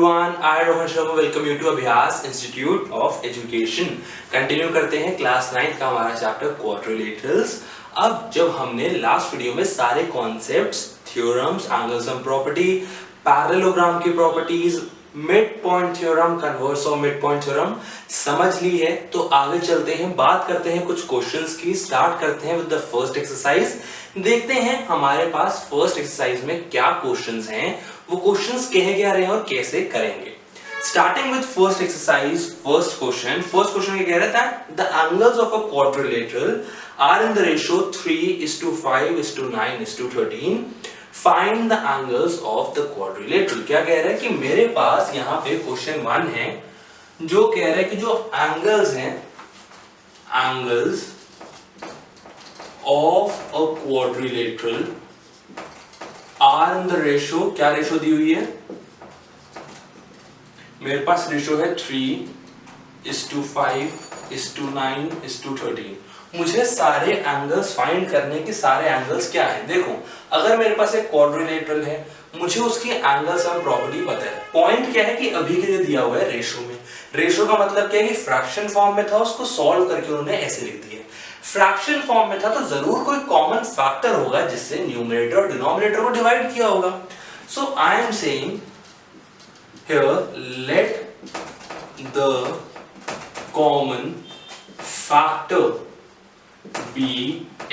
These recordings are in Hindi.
Everyone, I Rohan Sharma welcome you to Abhyas institute of education. Continue करते हैं क्लास 9 का हमारा चैप्टर क्वाड्रिलेटरल्स। अब जब हमने लास्ट वीडियो में सारे concepts, theorems, angle sum property, parallelogram की properties, mid point theorem, converse of mid point theorem समझ ली है, तो आगे चलते हैं, बात करते हैं कुछ क्वेश्चंस की। स्टार्ट करते हैं विद द फर्स्ट एक्सरसाइज। देखते हैं हमारे पास फर्स्ट एक्सरसाइज में क्या क्वेश्चंस हैं, वो क्वेश्चंस कहे क्या रहे हैं और कैसे करेंगे। Starting with first exercise, first question ये कह रहा था the angles of a quadrilateral are in the ratio 3:5:9:13। Find the angles of the quadrilateral. क्या कह रहा है कि मेरे पास यहाँ पे क्वेश्चन 1 है जो कह रहा है कि जो एंगल्स हैं, angles of a quadrilateral are in the ratio, क्या रेशियो दी हुई है मेरे पास? रेशियो है 3:5:9:13। मुझे सारे एंगल्स फाइंड करने के, सारे एंगल्स क्या है। देखो, अगर मेरे पास एक क्वाड्रिलेटरल है, मुझे उसकी एंगल सम प्रॉपर्टी पता है। पॉइंट क्या है कि अभी के लिए दिया हुआ है रेशियो में। रेशियो का मतलब क्या है कि फ्रैक्शन फॉर्म में था, उसको सॉल्व करके उन्होंने ऐसे लिख दिया। फ्रैक्शन फॉर्म में था तो जरूर कोई कॉमन फैक्टर होगा जिससे न्यूमरेटर और डिनोमिनेटर को डिवाइड किया होगा। So I am saying here let the common factor be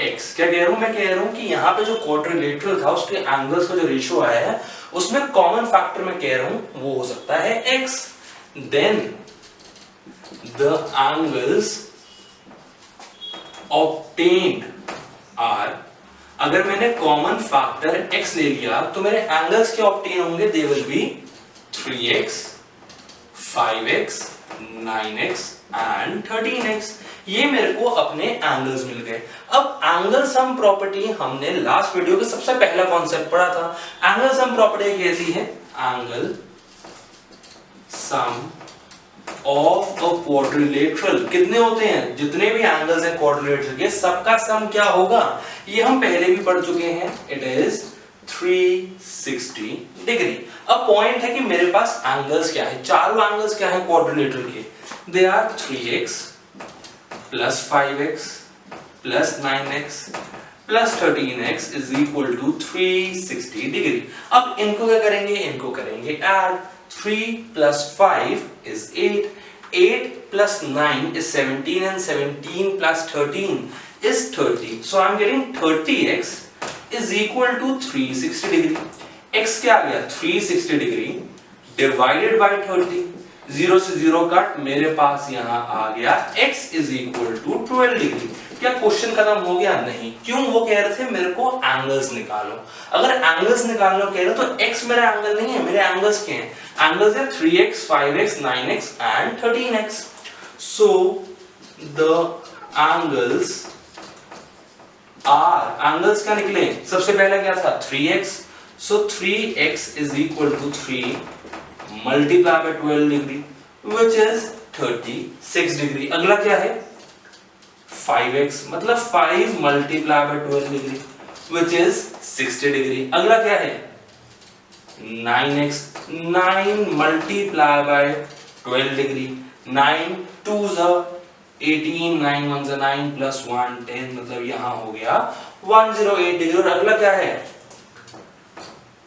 x। क्या कह रहा हूं मैं? कह रहा हूं कि यहां पे जो क्वाड्रिलेटरल था उसके एंगल्स का जो रेशियो आया है उसमें कॉमन फैक्टर मैं कह रहा हूं वो हो सकता है x। Then the angles obtained are, अगर मैंने कॉमन फैक्टर x ले लिया तो मेरे एंगल्स क्या ऑब्टेन होंगे? They will be 3x, 5x, 9x and 13x। ये मेरे को अपने एंगल्स मिल गए। अब एंगल सम प्रॉपर्टी हमने लास्ट वीडियो के सबसे पहला कॉन्सेप्ट पढ़ा था। एंगल सम प्रॉपर्टी कहती है angle sum of a quadrilateral. कितने होते हैं? जितने भी एंगल्स हैं क्वाड्रिलेटरल के, सबका सम क्या होगा? ये हम पहले भी पढ़ चुके हैं। It is 360 degree. अब पॉइंट है कि मेरे पास एंगल्स क्या है, चारों एंगल्स क्या है क्वाड्रिलेटरल के? They are 3x plus 5x plus 9x plus 13x is equal to 360 degree. अब इनको क्या करेंगे? इनको करेंगे add. 3 plus 5 is 8, 8 plus 9 is 17 and 17 plus 13 is 30. So I am getting 30x is equal to 360 degree. x क्या आ गया? 360 degree divided by 30. 0 से 0 कट, मेरे पास यहाँ आ गया x is equal to 12 degree. क्या क्वेश्चन खत्म हो गया? नहीं। क्यों? वो कह रहे थे मेरे को एंगल्स निकालो। अगर एंगल्स निकालना कह रहे तो x मेरा एंगल नहीं है, मेरे एंगल्स क्या हैं? एंगल्स है 3x, 5x, 9x and 13x. So the angles are, angles क्या निकले? सबसे पहला क्या था? 3x. So 3x is equal to 3 multiplied by 12 degree which is 36 degree. अगला क्या है? 5x, मतलब 5 multiplied by 12 degree which is 60 degree. अगला क्या है? 9x, 9 multiplied by 12 degree. 9 2s are 18, 9 1s are 9 plus 1 10, मतलब यहाँ हो गया 108 डिग्री। और अगला क्या है?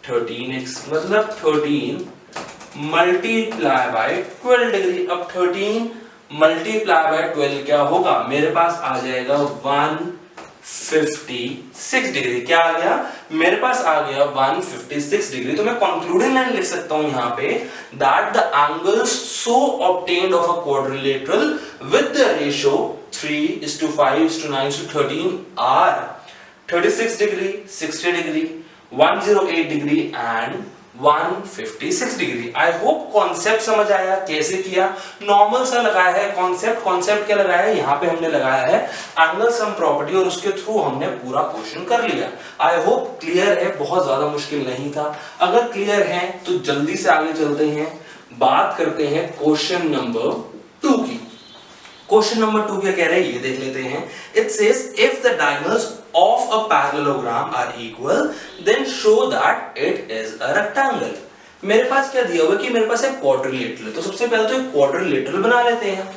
13x, मतलब 13 multiplied by 12 डिग्री। अब 13 multiplied by 12 क्या होगा? मेरे पास आ जाएगा 156 डिग्री। क्या आ गया? मेरे पास आ गया 156 डिग्री। तो मैं कंक्लूडिंग लाइन लिख सकता हूं यहाँ पे that the angles so obtained of a quadrilateral with the ratio 3:5:9:13 are 36 degree, 60 degree, 108 degree and 156 degree. I hope concept समझ आया कैसे किया। नॉर्मल सा लगाया है कॉन्सेप्ट क्या लगाया है? यहाँ पे हमने लगाया है एंगल सम प्रॉपर्टी और उसके थ्रू हमने पूरा क्वेश्चन कर लिया। आई होप क्लियर है, बहुत ज्यादा मुश्किल नहीं था। अगर क्लियर है तो जल्दी से आगे चलते हैं, बात करते हैं क्वेश्चन नंबर 2 की। क्वेश्चन नंबर 2 क्या कह रहे हैं ये देख लेते हैं। It says if the diagonals of a parallelogram are equal then show that it is a rectangle. मेरे पास क्या दिया हुआ है कि मेरे पास एक क्वाड्रिलेटरल, तो सबसे पहले तो एक क्वाड्रिलेटरल बना लेते हैं।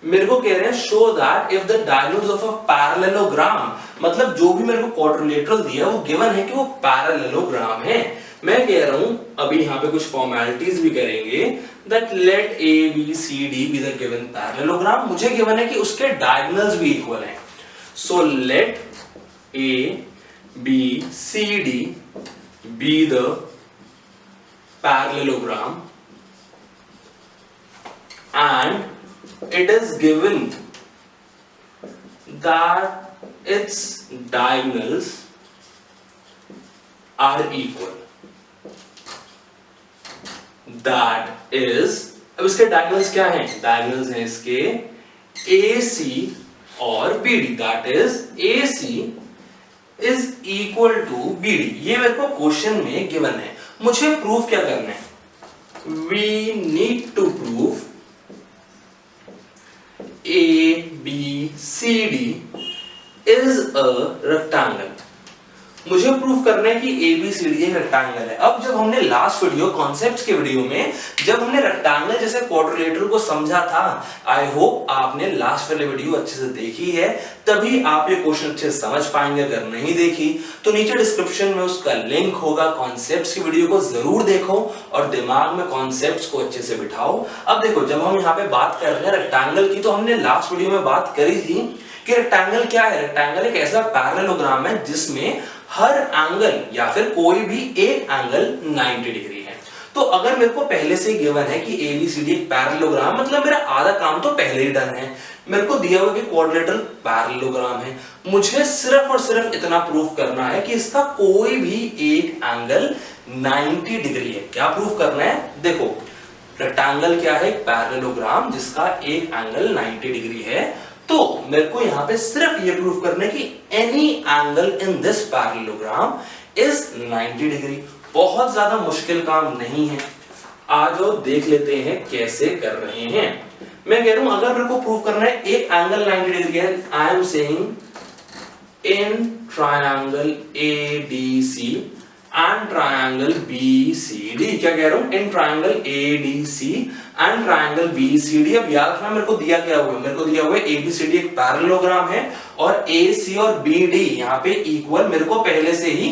मेरे को कह रहे हैं show that if the diagonals of a parallelogram, मतलब जो भी मेरे को क्वाड्रिलेटरल दिया वो गिवन है कि वो पैरेललोग्राम है। मैं कह रहा हूं अभी यहां पे कुछ फॉर्मेलिटीज भी करेंगे, that let A B C D be the given parallelogram. मुझे गिवन है कि उसके डायगोनल्स भी इक्वल हैं, so let A B C D be the parallelogram and it is given that its diagonals are equal, that is, अब इसके diagonals क्या हैं? diagonals हैं इसके AC और BD, that is AC is equal to BD। ये मेरे को क्वेश्चन में गिवन है, मुझे प्रूफ क्या करना है? we need to prove ABCD is a rectangle। मुझे प्रूफ करना है कि ABCD एक रेक्टेंगल है। अब जब हमने लास्ट वीडियो कॉन्सेप्ट्स के वीडियो में जब हमने रेक्टेंगल जैसे क्वाड्रिलेटरल को समझा था, आई होप आपने लास्ट वाले वीडियो अच्छे से देखी है, तभी आप ये क्वेश्चन अच्छे से समझ पाएंगे। अगर नहीं देखी तो नीचे डिस्क्रिप्शन में उसका लिंक होगा, कॉन्सेप्ट्स की वीडियो को जरूर देखो और दिमाग में कॉन्सेप्ट्स को अच्छे से बिठाओ। अब देखो, जब हम यहाँ पे बात कर रहे हैं रेक्टेंगल की, तो हमने लास्ट वीडियो में बात करी थी कि रेक्टेंगल क्या है। रेक्टेंगल एक ऐसा पैरेललोग्राम है जिसमें हर एंगल या फिर कोई भी एक एंगल 90 डिग्री है। तो अगर मेरे को पहले से गिवन है कि ABCD एक पैरेललोग्राम, मतलब मेरा आधा काम तो पहले ही डन है। मेरे को दिया हुआ कि क्वाड्रिलेटरल पैरेललोग्राम है, मुझे सिर्फ और सिर्फ इतना प्रूफ करना है कि इसका कोई भी एक एंगल 90 डिग्री है। क्या प्रूफ करना है? देखो, रेक्टेंगल क्या है? पैरेललोग्राम जिसका एक एंगल 90 डिग्री है। तो मेरे को यहां पे सिर्फ ये प्रूफ करना है कि any angle in this parallelogram is 90 degree. बहुत ज्यादा मुश्किल काम नहीं है, आज और देख लेते हैं कैसे कर रहे हैं। मैं कह रहा हूं अगर मेरे को प्रूफ करना है एक एंगल 90 डिग्री है, आई am saying in triangle ADC and triangle BCD। क्या कह रहा हूं? In triangle ADC and triangle BCD। अब याद रखना मेरे को दिया क्या हुआ है? मेरे को दिया हुआ है ABCD एक पैरेललोग्राम है और AC और BD यहाँ पे इक्वल मेरे को पहले से ही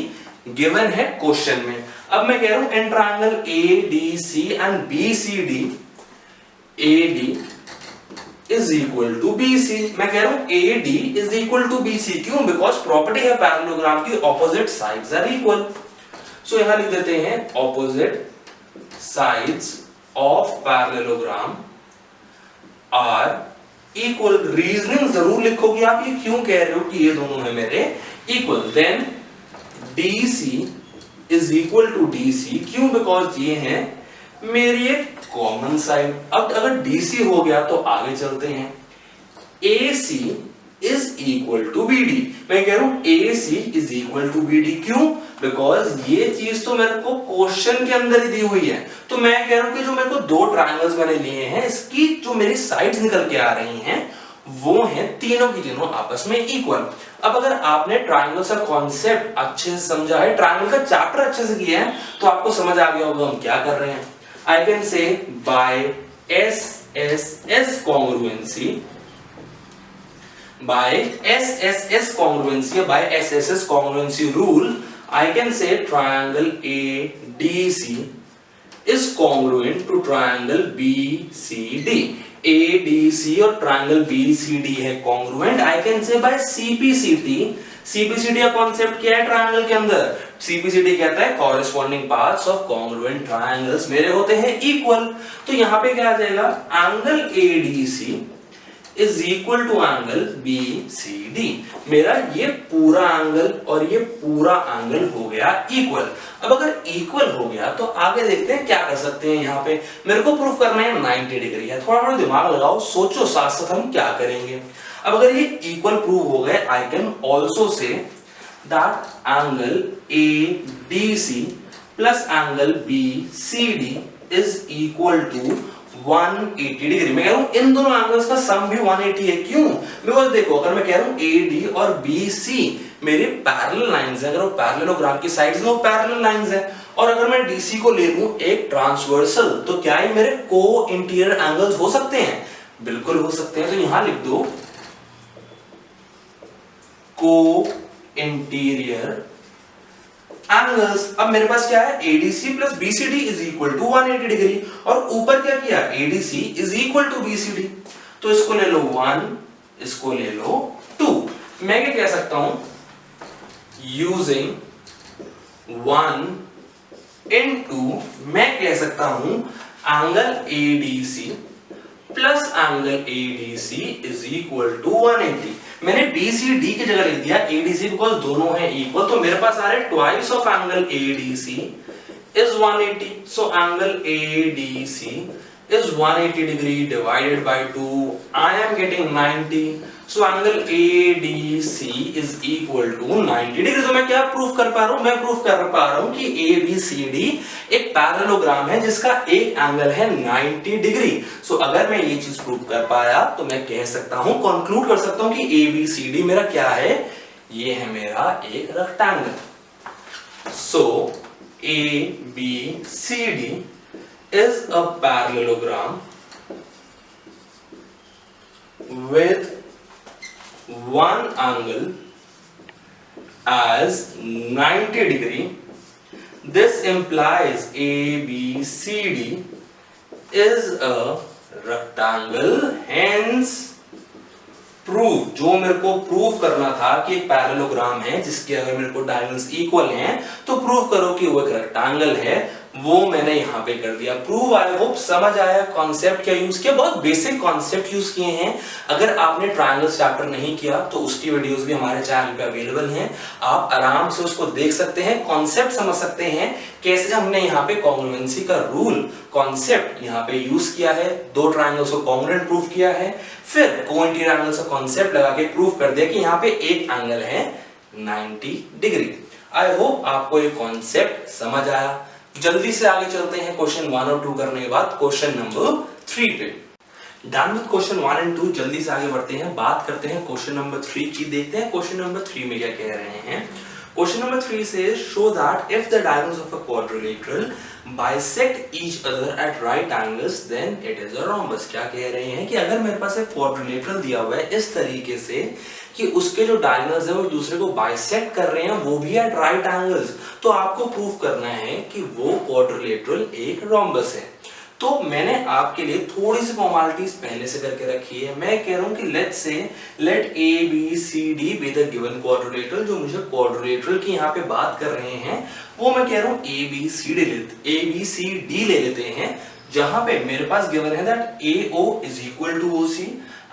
गिवन है क्वेश्चन में। अब मैं कह रहा हूं in triangle ADC and BCD AD is equal to BC। मैं कह रहा हूं AD is equal to BC। क्यों? बिकॉज प्रॉपर्टी है पैरेललोग्राम की, opposite sides are equal. So यहां लिख देते हैं opposite sides of parallelogram are equal. Reasoning जरूर लिखोगे आप, ये क्यों कह रहे हो कि ये दोनों है मेरे equal. Then DC is equal to DC। क्यों? बिकॉज ये है मेरी एक कॉमन साइड। अब अगर DC हो गया तो आगे चलते हैं। AC is equal to BD। मैं कह रहा हूं AC is equal to BD। क्यों? बिकॉज ये चीज तो मेरे को क्वेश्चन के अंदर ही दी हुई है। तो मैं कह रहा हूं कि जो मेरे को दो ट्रायंगल्स मैंने लिए हैं, इसकी जो मेरी साइड्स निकल के आ रही हैं वो हैं तीनों की तीनों आपस में इक्वल। अब अगर आपने ट्रायंगल का कॉन्सेप्ट अच्छे से समझा है, ट्रायंगल का चैप्टर अच्छे से किया है, तो आपको समझ आ गया होगा हम क्या कर रहे हैं। I can say by SSS congruency, by SSS congruency, by SSS congruency rule, I can say triangle ADC is congruent to triangle BCD। ADC और triangle BCD है congruent। I can say by CPCT। CPCT का कॉन्सेप्ट क्या है ट्रायंगल के अंदर? CPCT कहता है corresponding parts of congruent triangles मेरे होते हैं इक्वल। तो यहां पे क्या आ जाएगा? Angle ADC is equal to angle BCD। मेरा ये पूरा एंगल और ये पूरा एंगल हो गया इक्वल। अब अगर इक्वल हो गया तो आगे देखते हैं क्या कर सकते हैं। यहाँ पे मेरे को प्रूफ करना है 90 डिग्री है। थोड़ा थोड़ा दिमाग लगाओ, सोचो साथ साथ हम क्या करेंगे। अब अगर ये इक्वल प्रूव हो गए, I can also say that angle ADC plus angle BCD is equal to 180 degree. मैं कह रहा हूं इन दोनों एंगल्स का सम भी 180 है। क्यों? बिकॉज देखो अगर मैं कह रहा हूं AD और BC मेरे पैरेलल लाइंस हैं, अगर वो पैरेललोग्राम की साइड्स में वो पैरेलल लाइंस हैं, और अगर मैं DC को ले लूं एक ट्रांसवर्सल, तो क्या ये मेरे को इंटीरियर एंगल्स हो सकते हैं? बिल्कुल हो सकते हैं। तो यहां लिख दो को इंटीरियर एंगल्स। अब मेरे पास क्या है? ADC plus BCD is equal to 180 degree, और ऊपर क्या किया? ADC is equal to BCD। तो इसको ले लो 1, इसको ले लो 2। मैं क्या कह सकता हूं? यूजिंग 1 into मैं कह सकता हूं angle ADC plus angle ADC is equal to 180। मैंने BCD की जगह लिख दिया ADC बिकॉज दोनों हैं इक्वल, तो मेरे पास आ रहे twice of angle ADC is 180. So angle ADC is 180 degree divided by 2. I am getting 90. So angle ADC is equal to 90 degree. तो मैं क्या प्रूफ कर पा रहा हूं? मैं प्रूफ कर पा रहा हूं कि ABCD एक पैरेललोग्राम है जिसका एक एंगल है 90 डिग्री। सो अगर मैं ये चीज प्रूफ कर पाया तो मैं कह सकता हूं, कंक्लूड कर सकता हूं कि ABCD मेरा क्या है? ये है मेरा एक rectangle. So ABCD is a parallelogram with one angle as 90 degree. This implies ABCD is a rectangle. Hence proof, जो मेरे को प्रूफ करना था कि एक पैरेललोग्राम है जिसके अगर मेरे को डायगोनल्स इक्वल हैं तो प्रूफ करो कि वो एक रेक्टेंगल है, वो मैंने यहां पे कर दिया। प्रूफ आई होप समझ आया। कॉन्सेप्ट क्या यूज किया? बहुत बेसिक कॉन्सेप्ट यूज किए हैं। अगर आपने ट्रायंगल्स चैप्टर नहीं किया तो उसकी वीडियोस भी हमारे चैनल पे अवेलेबल हैं, आप आराम से उसको देख सकते हैं, कॉन्सेप्ट समझ सकते हैं कैसे हमने यहाँ पे कॉन्ग्रुएंसी का रूल कॉन्सेप्ट यहाँ पे यूज किया है, दो ट्रायंगल्स को कॉन्ग्रुएंट प्रूफ किया है, फिर को-इंटीरियर एंगल्स का कॉन्सेप्ट लगा के प्रूफ कर दिया कि यहाँ पे एक एंगल है 90 डिग्री। आई होप आपको ये कॉन्सेप्ट समझ आया। जल्दी से आगे चलते हैं क्वेश्चन 1 और 2 करने के बाद क्वेश्चन नंबर 3 पे। डन विद क्वेश्चन 1 एंड 2, जल्दी से आगे बढ़ते हैं, बात करते हैं क्वेश्चन नंबर 3 की। देखते हैं क्वेश्चन नंबर 3 में क्या कह रहे हैं। Question number 3 says show that if the diagonals of a quadrilateral bisect each other at right angles then it is a rhombus। क्या कह रहे हैं कि अगर मेरे पास एक क्वाड्रिलेटरल दिया हुआ है इस तरीके से कि उसके जो डायगोनल्स हैं वो दूसरे को बाइसेक्ट कर रहे हैं, वो भी एट राइट एंगल्स, तो आपको प्रूफ करना है कि वो क्वाड्रिलेटरल एक रोम्बस है। तो मैंने आपके लिए थोड़ी सी फॉर्मेलिटीज पहले से करके रखी है। मैं कह रहा हूं कि let ABCD be the given quadrilateral. जो मुझे क्वाड्रिलेटरल की यहाँ पे बात कर रहे हैं वो मैं कह रहा हूं ABCD ले लेते हैं, जहां पे मेरे पास गिवन है that AO is equal to OC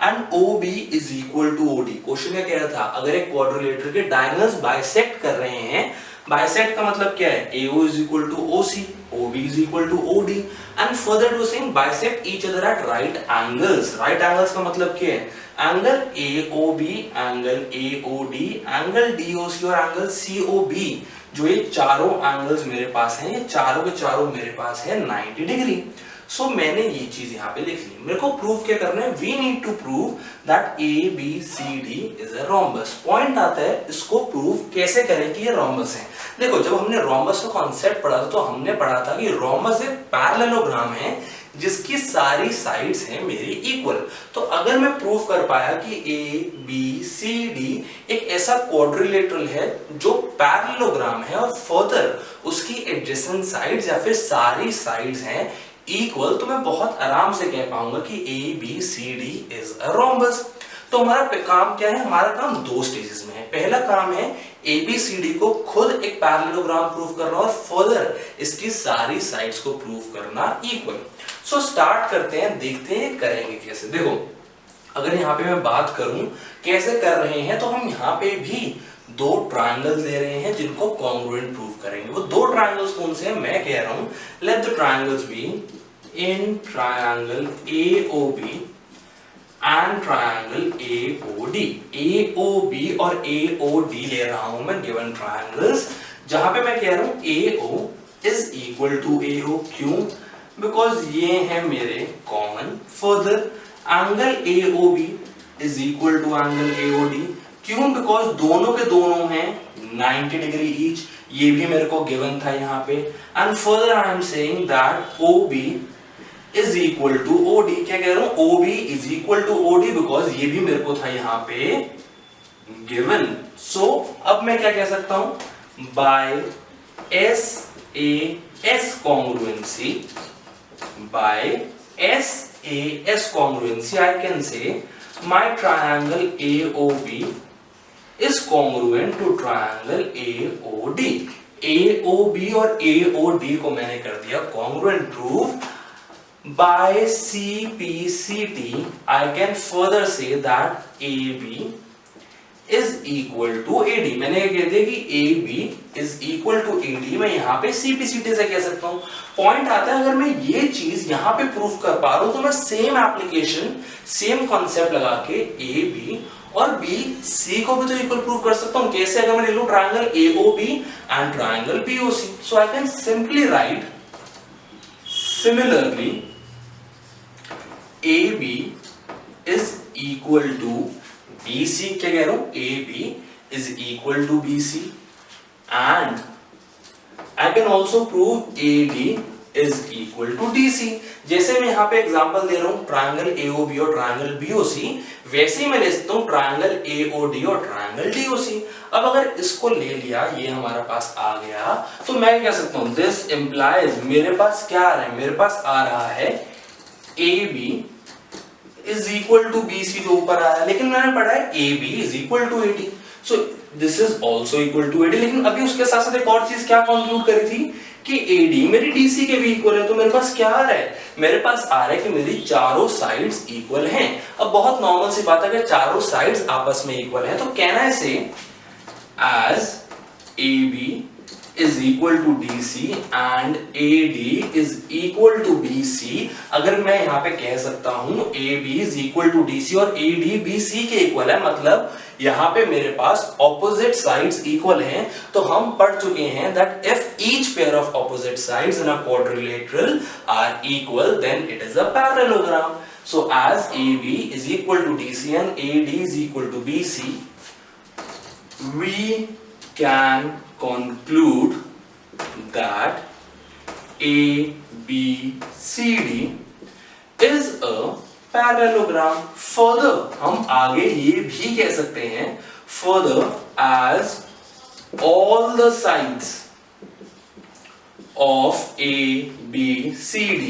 and OB is equal to OD। Question में कह रहा था अगर एक क्वाड्रिलेटरल के डायगोनल्स बाइसेक्ट कर रहे हैं, बाइसेक्ट का मतलब क्या है? AO is equal to OC, OB is equal to OD, and further to saying bisect each other at right angles। right angles का मतलब क्या है? Angle AOB, angle AOD, angle DOC और एंगल COB, जो ये चारों एंगल्स मेरे पास हैं, ये चारों के चारों मेरे पास है 90 डिग्री। सो मैंने ये चीज यहाँ पे लिख ली। मेरे को प्रूव क्या करना है? We need to prove that ABCD is a rhombus. Point आता है इसको प्रूव कैसे करें कि ये रोम्बस है। देखो जब हमने रोम्बस का कॉन्सेप्ट पढ़ा था तो हमने पढ़ा था कि रोम्बस एक पैरेललोग्राम है जिसकी सारी साइड्स हैं मेरी इक्वल। तो अगर मैं प्रूव कर पाया कि ABCD एक ऐसा क्वाड्रिलेटरल है जो पैरेललोग्राम है और फर्दर उसकी एडजेसेंट साइड्स या फिर सारी साइड्स हैं इक्वल, तो मैं बहुत आराम से कह पाऊंगा कि ABCD इज अ रोम्बस। तो हमारा काम क्या है? हमारा काम दो स्टेजेस में है। पहला काम है ABCD को खुद एक पैरेललोग्राम प्रूव करना और फर्दर इसकी सारी साइड्स को प्रूव करना इक्वल। सो स्टार्ट करते हैं, देखते हैं करेंगे कैसे। देखो अगर यहाँ पे मैं बात करूं कैसे कर रहे हैं, तो हम यहाँ पे भी दो ट्रायंगल्स ले रहे हैं जिनको कॉन्ग्रुएंट प्रूव करेंगे। वो दो ट्रायंगल्स कौन से हैं? मैं कह रहा हूं let the triangles be in triangle AOB and triangle AOD। AOB और AOD ले रहा हूं मैं गिवन ट्रायंगल्स, जहां पे मैं कह रहा हूं AO is equal to AO। क्यों? बिकॉज ये है मेरे common. Further angle AOB is equal to angle AOD, क्यों? बिकॉज दोनों के दोनों हैं 90 डिग्री ईच, ये भी मेरे को गिवन था यहाँ पे। And further I am saying that OB is equal to OD, क्या कह रहा हूं? OB is equal to OD, because ये भी मेरे को था यहाँ पे गिवन। सो अब मैं क्या कह सकता हूं? By SAS congruency, by SAS congruency I can say my triangle AOB is congruent to triangle AOD। AOB और AOD को मैंने कर दिया congruent proof by CPCT। I can further say that AB is equal to AD। मैंने ये कह दिया कि AB is equal to AD, मैं यहाँ पे CPCT से कह सकता हूँ। पॉइंट आता है, अगर मैं ये चीज यहाँ पे प्रूफ कर पा रहा हूँ तो मैं सेम एप्लीकेशन, सेम कॉन्सेप्ट लगा के AB और BC को भी तो इक्वल प्रूफ कर सकता हूँ। कैसे? अगर मैं ले लूँ triangle AOB and triangle BOC, so I can simply write similarly AB is equal to BC, क्या कह रहा हूं? AB is equal to BC and I can also prove AD is equal to DC। जैसे मैं यहाँ पे एग्जांपल दे रहा हूँ ट्रायंगल AOB और ट्रायंगल BOC, वैसे ही मैं ले सकता हूँ ट्रायंगल AOD और ट्रायंगल DOC। अब अगर इसको ले लिया, ये हमारा पास आ गया, तो मैं क्या सकता हूँ? दिस इंप्लाइज, मेरे पास क्या आ रहा है? मेरे पास आ रहा है AB is equal to BC जो ऊपर आया, लेकिन मैंने पढ़ा है AB is equal to AD, so this is also equal to AD। लेकिन अभी उसके साथ साथ एक और चीज क्या कंक्लूड करी थी कि AD मेरी DC के भी इक्वल है। तो मेरे पास क्या आ रहा है? मेरे पास आ रहा है कि मेरी चारों साइड्स इक्वल हैं। अब बहुत नॉर्मल सी बात है, अगर चारों साइड्स आपस में इक्वल है तो कैन आई से as AB is equal to DC and AD is equal to BC। अगर मैं यहाँ पे कह सकता हूँ AB is equal to DC और AD BC के इक्वल है, मतलब यहाँ पे मेरे पास ऑपोजिट साइड्स इक्वल हैं, तो हम पढ़ चुके हैं that if each pair of opposite sides in a quadrilateral are equal then it is a parallelogram। So as AB is equal to DC and AD is equal to BC, we can conclude that ABCD is a parallelogram। further हम आगे ये भी कह सकते हैं, further as all the sides of ABCD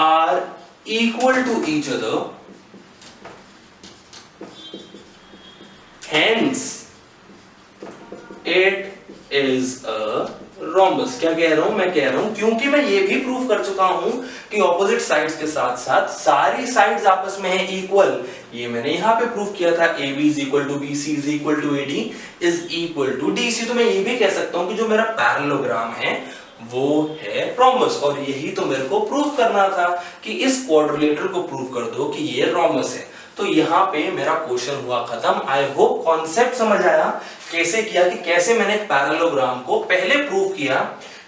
are equal to each other, hence it is a rhombus। क्या कह रहा हूं? मैं कह रहा हूं क्योंकि मैं ये भी प्रूफ कर चुका हूं कि ऑपोजिट साइड्स के साथ साथ सारी साइड्स आपस में है इक्वल। ये मैंने यहां पे प्रूफ किया था AB is equal to BC is equal to AD is equal to DC। तो मैं ये भी कह सकता हूं कि जो मेरा पैरेललोग्राम है वो है रोम्बस, और यही तो मेरे को प्रूफ करना था कि इस क्वाड्रिलेटरल को प्रूफ कर दो कि ये रोम्बस है। तो यहाँ पे मेरा क्वेश्चन हुआ खत्म। आई होप कॉन्सेप्ट समझ आया, कैसे किया कि कैसे मैंने पैरेललोग्राम को पहले प्रूफ किया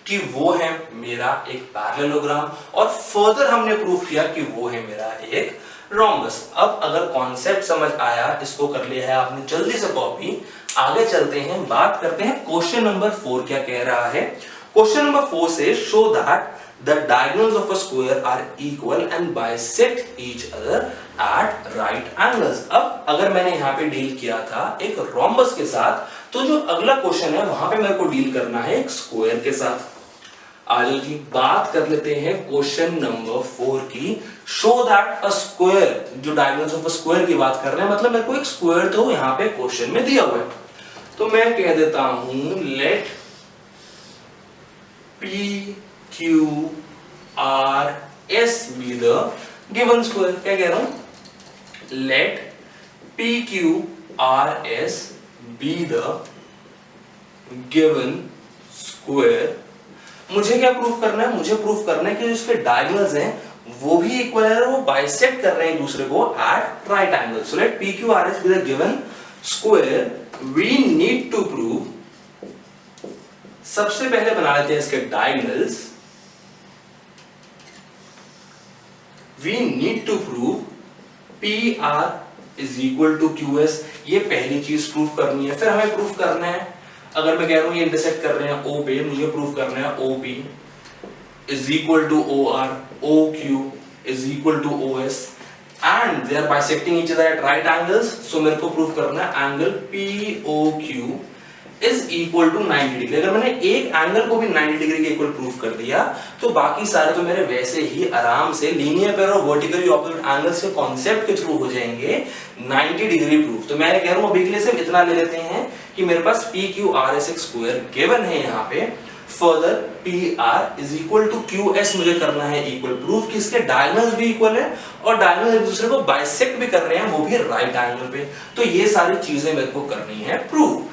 कि वो है मेरा एक पैरेललोग्राम, और फर्दर हमने प्रूफ किया कि वो है मेरा एक रोम्बस। अब अगर कॉन्सेप्ट समझ आया, इसको कर लिया है आपने जल्दी से कॉपी, आगे चलते हैं, बात करते हैं क्वेश्चन नंबर 4 क्या कह रहा है। क्वेश्चन नंबर 4 से show that the diagonals of a square are equal and bisect each other at right angles। अब अगर मैंने यहाँ पे डील किया था एक रोम्बस के साथ, तो जो अगला क्वेश्चन है वहां पे मेरे को डील करना है एक स्क्वायर के साथ। आजो जी बात कर लेते हैं क्वेश्चन नंबर 4 की। शो दैट अ स्क्वायर, जो डायगोनल्स ऑफ अ स्क्वायर की बात कर रहे हैं, मतलब मेरे को एक स्क्वायर तो यहाँ पे क्वेश्चन में दिया हुआ है, तो मैं कह देता हूं late PQRS be the given square। क्या कह रहा हूं? let PQRS be the given square। मुझे क्या प्रूफ करना है? मुझे प्रूफ करना है कि जो इसके डायगोनल्स हैं वो भी इक्वल है, वो बाइसेक्ट कर रहे हैं एक दूसरे को at right angle. So let PQRS be the given square। we need to prove, सबसे पहले बना लेते हैं इसके diagonals. We need to prove P R is equal to Q S. ये पहली चीज प्रूव करनी है। फिर हमें प्रूव करना है, अगर मैं कह रहा हूं ये इंटरसेक्ट कर रहे हैं ओ पे, मुझे प्रूव करना है O P is equal to O R, O Q is equal to O S and they are bisecting each other at right angles. So मेरे को प्रूव करना है angle P O Q is equal to 90 degree. अगर मैंने एक एंगल को भी 90 डिग्री के इक्वल प्रूव कर दिया तो बाकी सारे तो मेरे वैसे ही आराम से लीनियर पेयर और वर्टिकली ऑपोजिट एंगल्स के कॉन्सेप्ट के थ्रू हो जाएंगे 90 डिग्री प्रूफ। तो मैं कह रहा हूं अभी के लिए सिर्फ इतना ले लेते हैं कि मेरे पास P Q R S X square given है यहाँ पे। Further P R is equal to Q S मुझे करना है इक्वल प्रूफ कि इसके डायगोनल्स भी इक्वल है और डायगोनल एक दूसरे को बाइसेक्ट भी कर रहे हैं, वो भी राइट एंगल पे। तो ये सारी चीजें मेरे को करनी है प्रूव।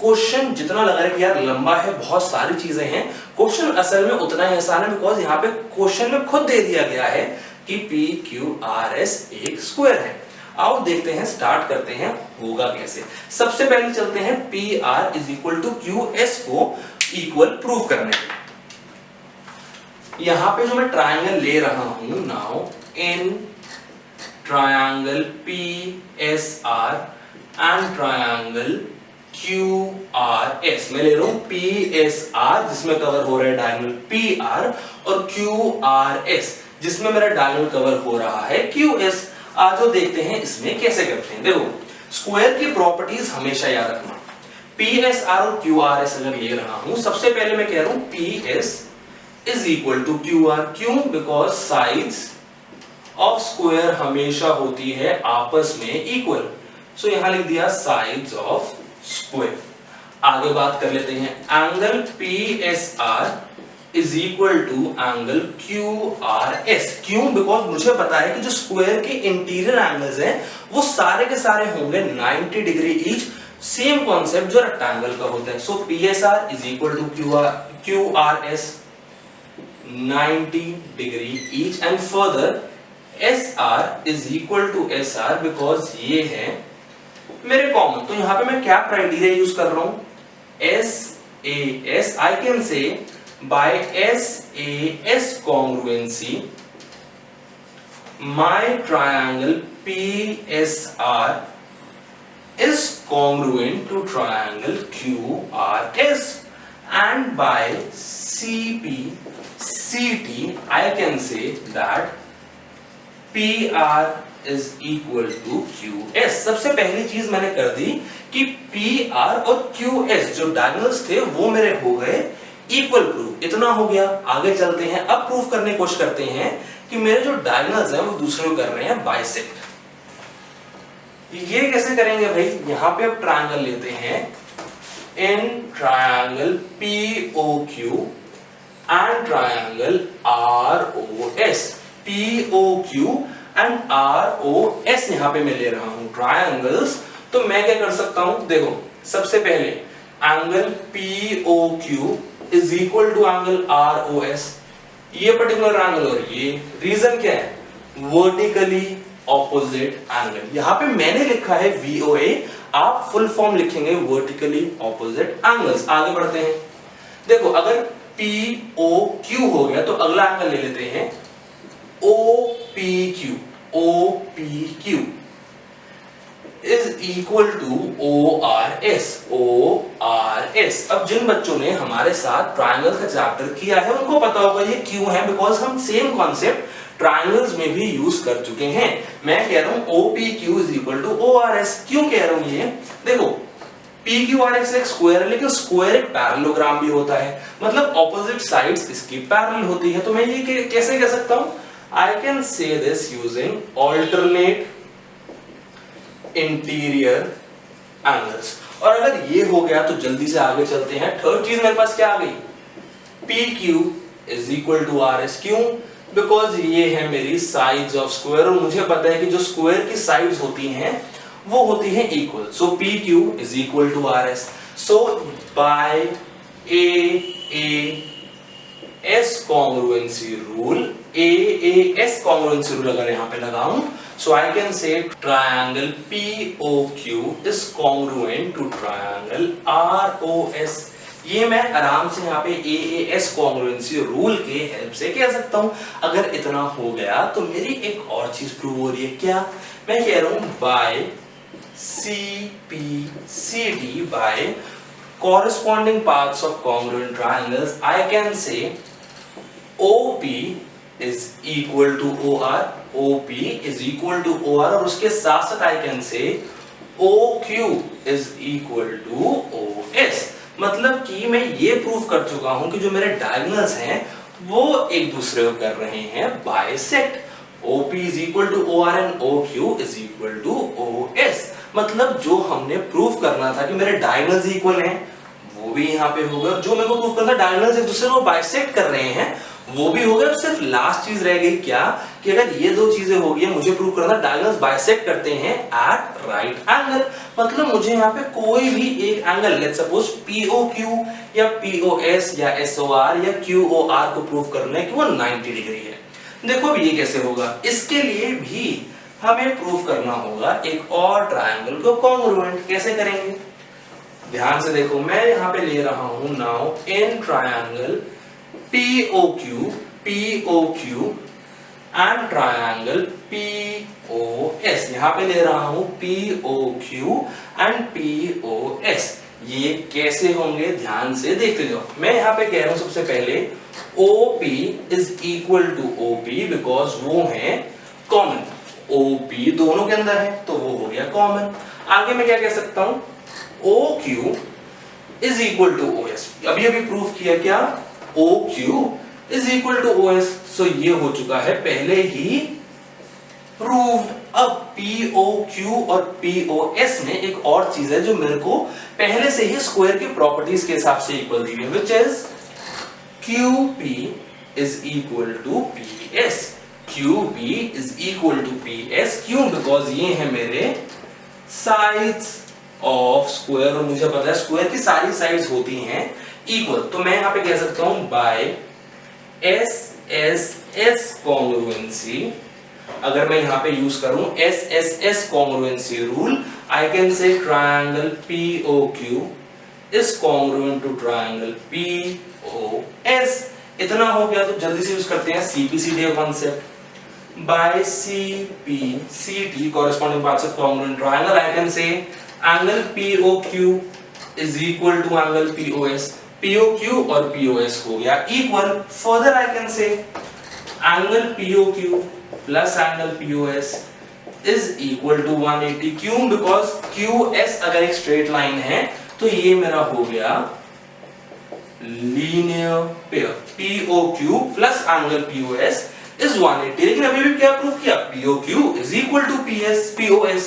क्वेश्चन जितना लग रहा है कि यार लंबा है, बहुत सारी चीजें हैं, क्वेश्चन असल में उतना ही आसान है बिकॉज यहाँ पे क्वेश्चन में खुद दे दिया गया है कि पी क्यू आर एस एक स्क्वायर है। आओ देखते हैं, स्टार्ट करते हैं होगा कैसे। सबसे पहले चलते हैं P R is equal to Q S को इक्वल प्रूव करने के। यहां पे जो मैं ट्रायंगल ले रहा हूं now in triangle P S are and triangle Q R S, मैं ले रहा हूं पी एस आर जिसमें कवर हो रहा है डायगोनल पी आर और क्यू आर एस जिसमें मेरा डायगोनल कवर हो रहा है क्यू एस। आज जो देखते हैं इसमें कैसे करते हैं। देखो स्क्वायर की प्रॉपर्टीज हमेशा याद रखना। पी एस आर और क्यू आर एस अगर ले रहा हूं, सबसे पहले मैं कह रहा हूं P S is equal to Q R. क्यों? बिकॉज साइड्स ऑफ स्क्वायर हमेशा होती है आपस में इक्वल। सो यहां लिख दिया साइड्स ऑफ स्क्वायर। आगे बात कर लेते हैं, angle P S R is equal to angle Q R S. क्यों? बिकॉज मुझे पता है कि जो स्क्वायर के इंटीरियर एंगल्स हैं वो सारे के सारे होंगे 90 डिग्री ईच। सेम कॉन्सेप्ट जो रेक्टेंगल का होता है। So P S R is equal to Q R S 90 degree each and further S R is equal to S R because ये है मेरे कॉमन। तो यहां पे मैं क्या क्राइटेरिया यूज कर रहा हूं? S A S. I can say by S A S congruency my triangle P S are is congruent to triangle QRS and by CP CT I can say that PR is equal to QS। सबसे पहली चीज मैंने कर दी कि PR और QS जो डायगोनल्स थे वो मेरे हो गए इक्वल प्रूफ। इतना हो गया। आगे चलते हैं, अब प्रूफ करने की कोशिश करते हैं कि मेरे जो डायगोनल्स हैं वो दूसरे को कर रहे हैं बाइसेक्ट। ये कैसे करेंगे भाई? यहां पे अब ट्रायंगल लेते हैं in triangle POQ and triangle ROS। POQ and ROS यहां पे मैं ले रहा हूं ट्रायंगल्स। तो मैं क्या कर सकता हूं? देखो सबसे पहले angle POQ is equal to angle ROS। ये पर्टिकुलर एंगल और ये रीजन क्या है? Vertically opposite angle. यहां पे मैंने लिखा है VOA, आप फुल फॉर्म लिखेंगे वर्टिकली ऑपोजिट एंगल्स। आगे बढ़ते हैं। देखो अगर POQ हो गया तो अगला एंगल ले लेते हैं OPQ। OPQ is equal to ORS। ORS। अब जिन बच्चों ने हमारे साथ ट्रायंगल का चैप्टर किया है उनको पता होगा ये क्यों है, बिकॉज हम सेम कॉन्सेप्ट ट्रायंगल्स में भी यूज कर चुके हैं। मैं कह रहा हूं OPQ is equal to ORS। क्यों कह रहा हूं ये? देखो PQRS एक स्क्वायर है, लेकिन स्क्वायर एक पैरेललोग्राम भी होता है, मतलब ऑपोजिट साइड्स इसकी पैरेलल होती है। तो मैं ये कैसे कह सकता हूं? आई कैन से this using alternate interior angles. और अगर ये हो गया तो जल्दी से आगे चलते हैं। थर्ड चीज मेरे पास क्या आ गई? PQ is equal to RS। क्यों? बिकॉज ये है मेरी साइड्स ऑफ स्क्वायर और मुझे पता है कि जो स्क्वायर की साइड्स होती हैं वो होती हैं equal. So PQ is equal to RS। So by AS congruency rule, AS congruency rule अगर यहां पे लगाऊं, so I can say triangle POQ is congruent to triangle ROS। ये मैं आराम से यहाँ पे AAS कॉन्ग्रुएंसी रूल के हेल्प से कह सकता हूँ। अगर इतना हो गया तो मेरी एक और चीज प्रूव हो रही है। क्या? मैं कह रहा हूँ bye CPCD by corresponding paths of congruent triangles, I can say OP is equal to OR, OP is equal to OR, और उसके साथ साथ I can say OQ is equal to OS। मतलब कि मैं ये प्रूव कर चुका हूं कि जो मेरे डायगोनल्स हैं वो एक दूसरे को कर रहे हैं bisect. OP is equal to OR and OQ is equal to OS। मतलब जो हमने प्रूव करना था कि मेरे डायगोनल्स इक्वल हैं वो भी यहाँ पे होगा। जो मेरे को प्रूव करना था डायगोनल्स एक दूसरे को बाइसेक्ट कर रहे हैं वो भी हो गया। सिर्फ लास्ट चीज रह गई क्या कि अगर ये दो चीजें हो गई, मुझे प्रूव करना डायगोनल्स बाइसेक्ट करते हैं एट राइट एंगल। मतलब मुझे यहाँ पे कोई भी एक एंगल, लेट्स सपोज POQ या POS या SOR या QOR को प्रूव करना है कि वो 90 डिग्री है। देखो अब ये कैसे होगा। इसके लिए भी हमें प्रूव करना होगा एक और ट्रायंगल को कॉन्ग्रुएंट। कैसे करेंगे? ध्यान से देखो, मैं यहाँ पे ले रहा हूं now in triangle POQ and triangle POS। यहाँ पे ले रहा हूं POQ एंड POS। ये कैसे होंगे ध्यान से देखते जाओ। मैं यहाँ पे कह रहा हूं सबसे पहले OP is equal to OP because वो है कॉमन। OP दोनों के अंदर है तो वो हो गया कॉमन। आगे मैं क्या कह सकता हूं? OQ is equal to OS। अभी प्रूफ किया क्या? OQ is equal to OS। सो ये हो चुका है पहले ही प्रूव्ड। अब POQ और POS में एक और चीज है जो मेरे को पहले से ही स्क्वायर की प्रॉपर्टीज के हिसाब से इक्वल दी है, which is QP is equal to PS। QP is equal to PS क्यों? बिकॉज ये है मेरे साइड्स ऑफ स्क्वायर और मुझे पता है स्क्वायर की सारी साइड्स होती हैं इक्वल। तो मैं यहाँ पे कह सकता हूं बाय SSS कॉन्ग्रुएंसी। अगर मैं यहाँ पे यूज करूं SSS congruency rule, I can से triangle POQ is congruent to triangle POS। इतना हो गया तो जल्दी से यूज करते हैं CPCD concept. By CPCD corresponding parts of congruent triangle, I can say angle POQ is equal to angle POS। POQ और POS हो गया इक्वल। फर्दर आई कैन से angle POQ plus angle POS is equal to 180। क्यों? बिकॉज QS अगर एक स्ट्रेट लाइन है तो ये मेरा हो गया linear pair. POQ plus angle POS is 180। लेकिन अभी भी क्या प्रूफ किया? POQ is equal to POS।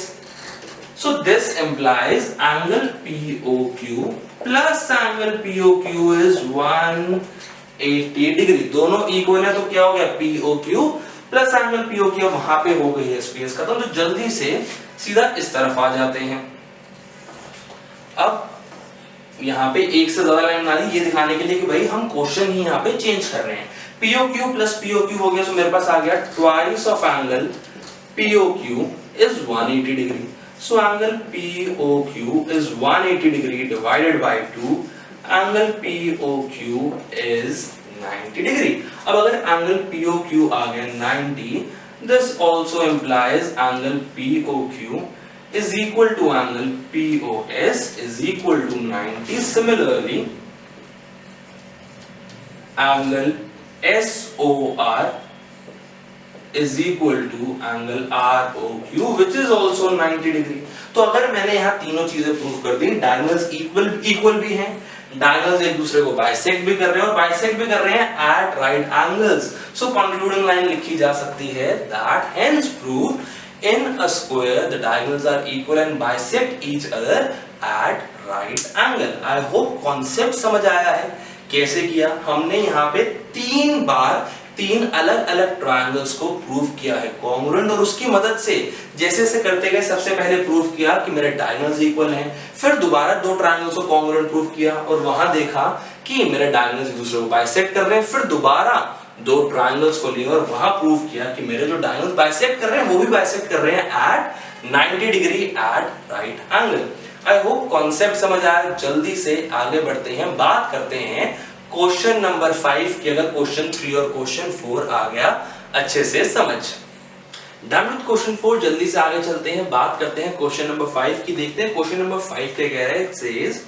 So this implies angle POQ plus angle POQ is 180 degree. दोनों इक्वल है तो क्या हो गया? POQ plus angle POQ। वहां पे हो गई है स्पेस खत्म। तो जल्दी से सीधा इस तरफ आ जाते हैं। अब यहाँ पे एक से ज्यादा लाइन बना ली ये दिखाने के लिए कि भाई हम क्वेश्चन ही यहाँ पे चेंज कर रहे हैं। POQ प्लस POQ हो गया तो मेरे पास आ गया twice of angle POQ is 180 degree. So angle POQ is 180 degree divided by 2. Angle POQ is 90 degree। अब अगर angle POQ आ गया 90, this also implies angle POQ is equal to angle POS is equal to 90। Similarly, angle SOR is equal to angle ROQ which is also 90 degree। तो अगर मैंने यहाँ तीनों चीजें प्रूव कर दी, डायगोनल्स इक्वल भी हैं, डायगोनल्स एक दूसरे को बाइसेक्ट भी कर रहे हैं और बाइसेक्ट भी कर रहे हैं at right angles. So concluding line लिखी जा सकती है that hence prove in a square the diagonals are equal and bisect each other at right angle. I hope concept समझ आया है। कैसे किया? हमने यहाँ पे तीन अलग अलग ट्रायंगल्स को प्रूव किया है कॉन्ग्रुएंट, और उसकी मदद से जैसे जैसे करते गए सबसे पहले प्रूव किया कि मेरे डायगोनल्स इक्वल हैं, फिर दोबारा दो ट्रायंगल्स को कॉन्ग्रुएंट प्रूव किया और वहां देखा कि मेरे डायगोनल्स एक दूसरे को बाइसेक्ट कर रहे हैं, फिर दोबारा दो ट्रायंगल्स को लिए और वहां प्रूव किया कि मेरे जो डायगोनल्स बाइसेक्ट कर रहे हैं वो भी बाइसेक्ट कर रहे हैं at 90 degree at right angle. I hope concept समझ आया। जल्दी से आगे बढ़ते हैं, बात करते हैं क्वेश्चन नंबर 5 की। अगर क्वेश्चन 3 और क्वेश्चन 4 आ गया अच्छे से समझ। डन विद क्वेश्चन 4, जल्दी से आगे चलते हैं, बात करते हैं क्वेश्चन नंबर 5 की। देखते हैं क्वेश्चन नंबर 5 क्या कह रहा है। It says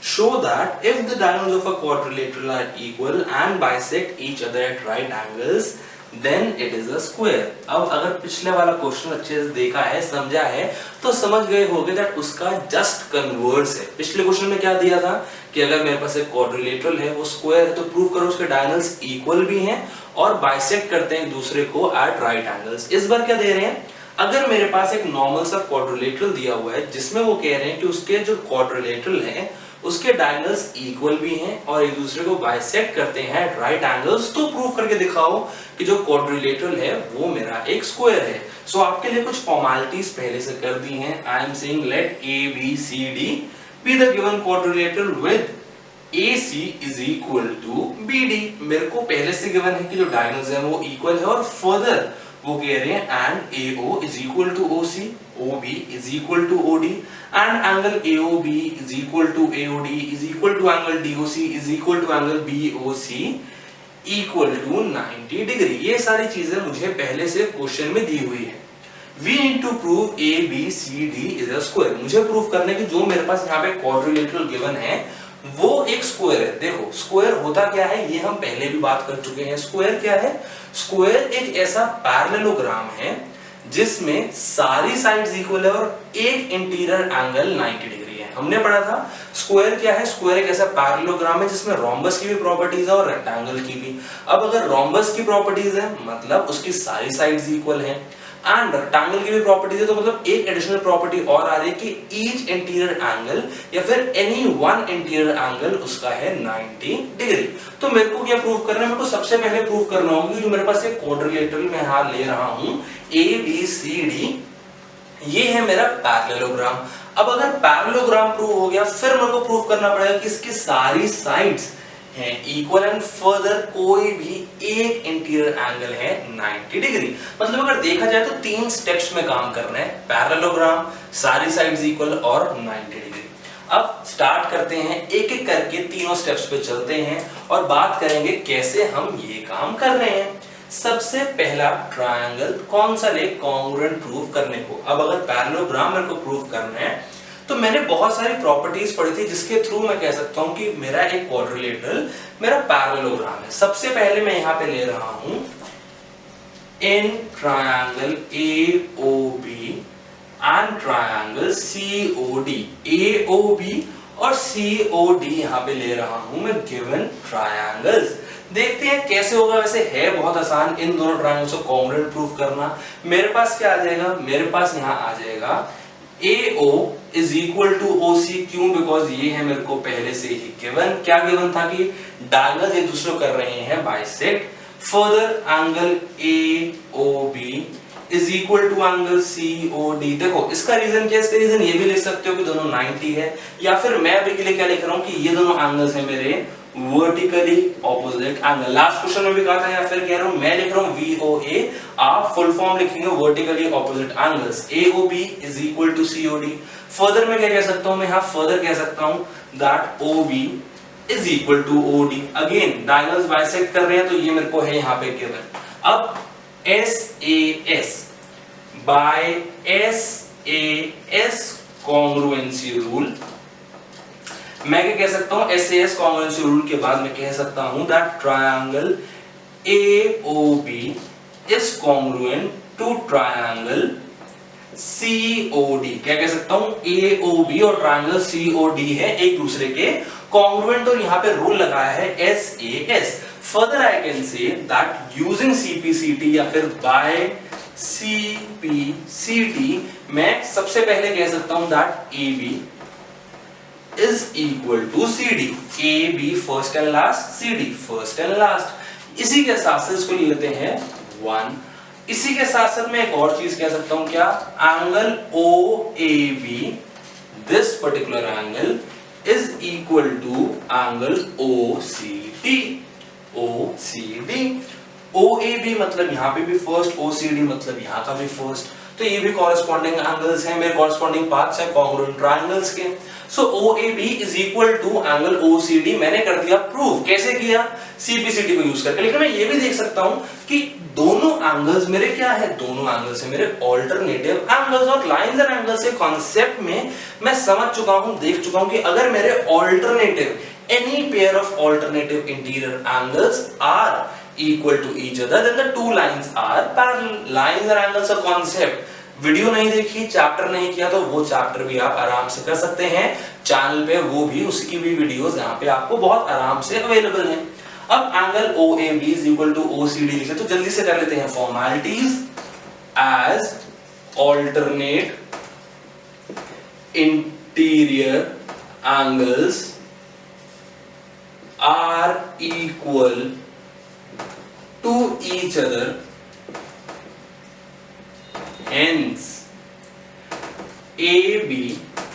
show that if the diagonals of a quadrilateral are equal and bisect each other at right angles then it is a square। अब अगर पिछले वाला क्वेश्चन अच्छे से देखा है, समझा है, तो समझ गए होंगे दैट उसका जस्ट कन्वर्स है। पिछले क्वेश्चन में क्या दिया था कि अगर मेरे पास एक क्वाड्रिलेटरल है, वो स्क्वायर है, तो प्रूव करो उसके डायगोनल्स इक्वल भी हैं और बाइसेक्ट करते हैं एक दूसरे को एट राइट एंगल्स। इस बार क्या दे रहे हैं, अगर मेरे पास एक नॉर्मल सा क्वाड्रिलेटरल दिया हुआ है जिसमें वो कह रहे हैं कि उसके जो क्वाड्रिलेटरल है उसके डायगोनल्स इक्वल भी हैं और एक दूसरे को बाइसेक्ट करते हैं राइट एंगल्स, तो प्रूव करके दिखाओ कि जो क्वाड्रिलेटरल है वो मेरा एक स्क्वायर है। सो आपके लिए कुछ फॉर्मेलिटीज पहले से कर दी हैं। I am saying let A B C D be the given quadrilateral with AC is equal to BD। मेरे को पहले से गिवन है कि जो डायगोनल्स हैं वो इक्वल है और फर्दर वो कह रहे हैं and AO is equal to OC, OB is equal to OD and angle AOB is equal to AOD is equal to angle DOC is equal to angle BOC equal to 90 degree. ये सारी चीजें मुझे पहले से क्वेश्चन में दी हुई है। We need to prove A B C D is a square। मुझे प्रूव करने की जो मेरे पास यहाँ पे क्वाड्रिलेटरल गिवन है वो एक स्क्वायर है। देखो स्क्वायर होता क्या है, ये हम पहले भी बात कर चुके हैं। स्क्वायर क्या है, स्क्वायर एक ऐसा पैरेललोग्राम है जिसमें सारी साइड्स इक्वल है और एक इंटीरियर एंगल 90 डिग्री है। हमने पढ़ा था स्क्वायर क्या है, स्क्वायर एक ऐसा पैरेललोग्राम है जिसमें रोम्बस की भी प्रॉपर्टीज है और रेक्टेंगल की भी। अब अगर रोम्बस की प्रॉपर्टीज है मतलब उसकी सारी साइड्स इक्वल है एंड रेक्टेंगल की भी प्रॉपर्टीज है, तो मतलब एक एडिशनल प्रॉपर्टी और आ रही है कि ईच इंटीरियर एंगल या फिर एनी वन इंटीरियर एंगल उसका है 90 डिग्री। तो मेरे को क्या प्रूव करना है, मेरे को सबसे पहले प्रूव करना होगा कि जो मेरे पास एक क्वाड्रिलेटरल मैं यहां ले रहा हूं ए बी सी डी, ये है मेरा पैरेललोग्राम। अब अगर पैरेललोग्राम प्रूव हो गया फिर मेरे को प्रूव करना पड़ेगा कि इसकी सारी साइड्स हैं इक्वल एंड फर्दर कोई भी एक इंटीरियर एंगल है 90 डिग्री। मतलब अगर देखा जाए तो 3 स्टेप्स में काम करना है, पैरेललोग्राम, सारी साइड्स इक्वल और 90 डिग्री। अब स्टार्ट करते हैं, एक एक करके तीनों स्टेप्स पे चलते हैं और बात करेंगे कैसे हम ये काम कर रहे हैं। सबसे पहला ट्रायंगल कौन सा ले, कॉन्ग्रुएंट प्रूव करने को। अब अगर पैरेललोग्राम मेरे को प्रूव करना है तो मैंने बहुत सारी प्रॉपर्टीज पढ़ी थी जिसके थ्रू मैं कह सकता हूं कि मेरा एक क्वाड्रिलेटरल मेरा पैरेललोग्राम है। सबसे पहले मैं यहां पे ले रहा हूं in triangle AOB and triangle COD। AOB और COD यहां पे ले रहा हूं मैं गिवन ट्रायंगल्स। देखते हैं कैसे होगा। वैसे है बहुत आसान इन दोनों ट्रायंगल्स को कॉन्ग्रुएंट प्रूव करना। मेरे पास क्या आ जाएगा, मेरे पास यहां आ जाएगा AO is equal to OC। क्यों, बिकॉज ये है मेरे को पहले से ही गिवन। क्या गिवन था कि डायगोनल्स एक दूसरे को कर रहे हैं bisect. Further angle AOB is equal to angle COD। देखो इसका रीजन क्या है, इसका रीजन ये भी लिख सकते हो कि दोनों 90 है, या फिर मैं अभी के लिए क्या लिख रहा हूं कि ये दोनों एंगल्स हैं मेरे vertically opposite angle. Last question में भी कहा था या फिर कह रहा हूं मैं लिख रहा हूं VOA, आप फुल फॉर्म लिखेंगे vertically opposite angles. AOB is equal to COD। Further मैं क्या कह सकता हूं, मैं यहां फर्दर कह सकता हूं that OB is equal to OD। Again diagonals bisect कर रहे हैं तो ये मेरे को है यहां पे गिवन। अब SAS by SAS congruency rule, मैं क्या कह सकता हूं, SAS कॉन्ग्रुएंसी रूल के बाद मैं कह सकता हूं that triangle AOB is congruent to triangle COD। क्या कह सकता हूं, AOB और ट्रायंगल COD है एक दूसरे के कॉन्ग्रुएंट, और यहां पे रूल लगाया है SAS। Further I can say that using CPCT या फिर बाय CPCT मैं सबसे पहले कह सकता हूं that AB is equal to CD। AB first and last, CD first and last. इसी के साथ साथ इसको लेते हैं 1। इसी के साथ साथ मैं एक और चीज कह सकता हूं, क्या, angle OAB, this particular angle is equal to angle OCD। OCD OAB मतलब यहां पे भी फर्स्ट, OCD मतलब यहां का भी फर्स्ट। तो ये भी कॉरेस्पॉन्डिंग एंगल्स हैं, मेरे कॉरेस्पॉन्डिंग पाथ्स हैं कॉन्ग्रुएंट ट्रायंगल्स के। So OAB is equal to angle OCD मैंने कर दिया प्रूव। कैसे किया? CPCT को यूज करके। लेकिन मैं ये भी देख सकता हूं कि दोनों एंगल्स मेरे क्या है, दोनों एंगल्स है मेरे ऑल्टरनेटिव एंगल्स। और लाइंस एंड एंगल्स के कॉन्सेप्ट में मैं समझ चुका हूं, देख चुका हूं कि अगर मेरे alternative any pair of alternative interior angles are equal to each other then the two lines are parallel. lines and angles का concept वीडियो नहीं देखी, चैप्टर नहीं किया तो वो चैप्टर भी आप आराम से कर सकते हैं चैनल पे, वो भी उसकी भी वीडियोस यहाँ पे आपको बहुत आराम से अवेलेबल हैं। अब angle OAB is equal to OCD लिखे तो जल्दी से कर लेते हैं formalities. as alternate interior angles are equal to each other, hence AB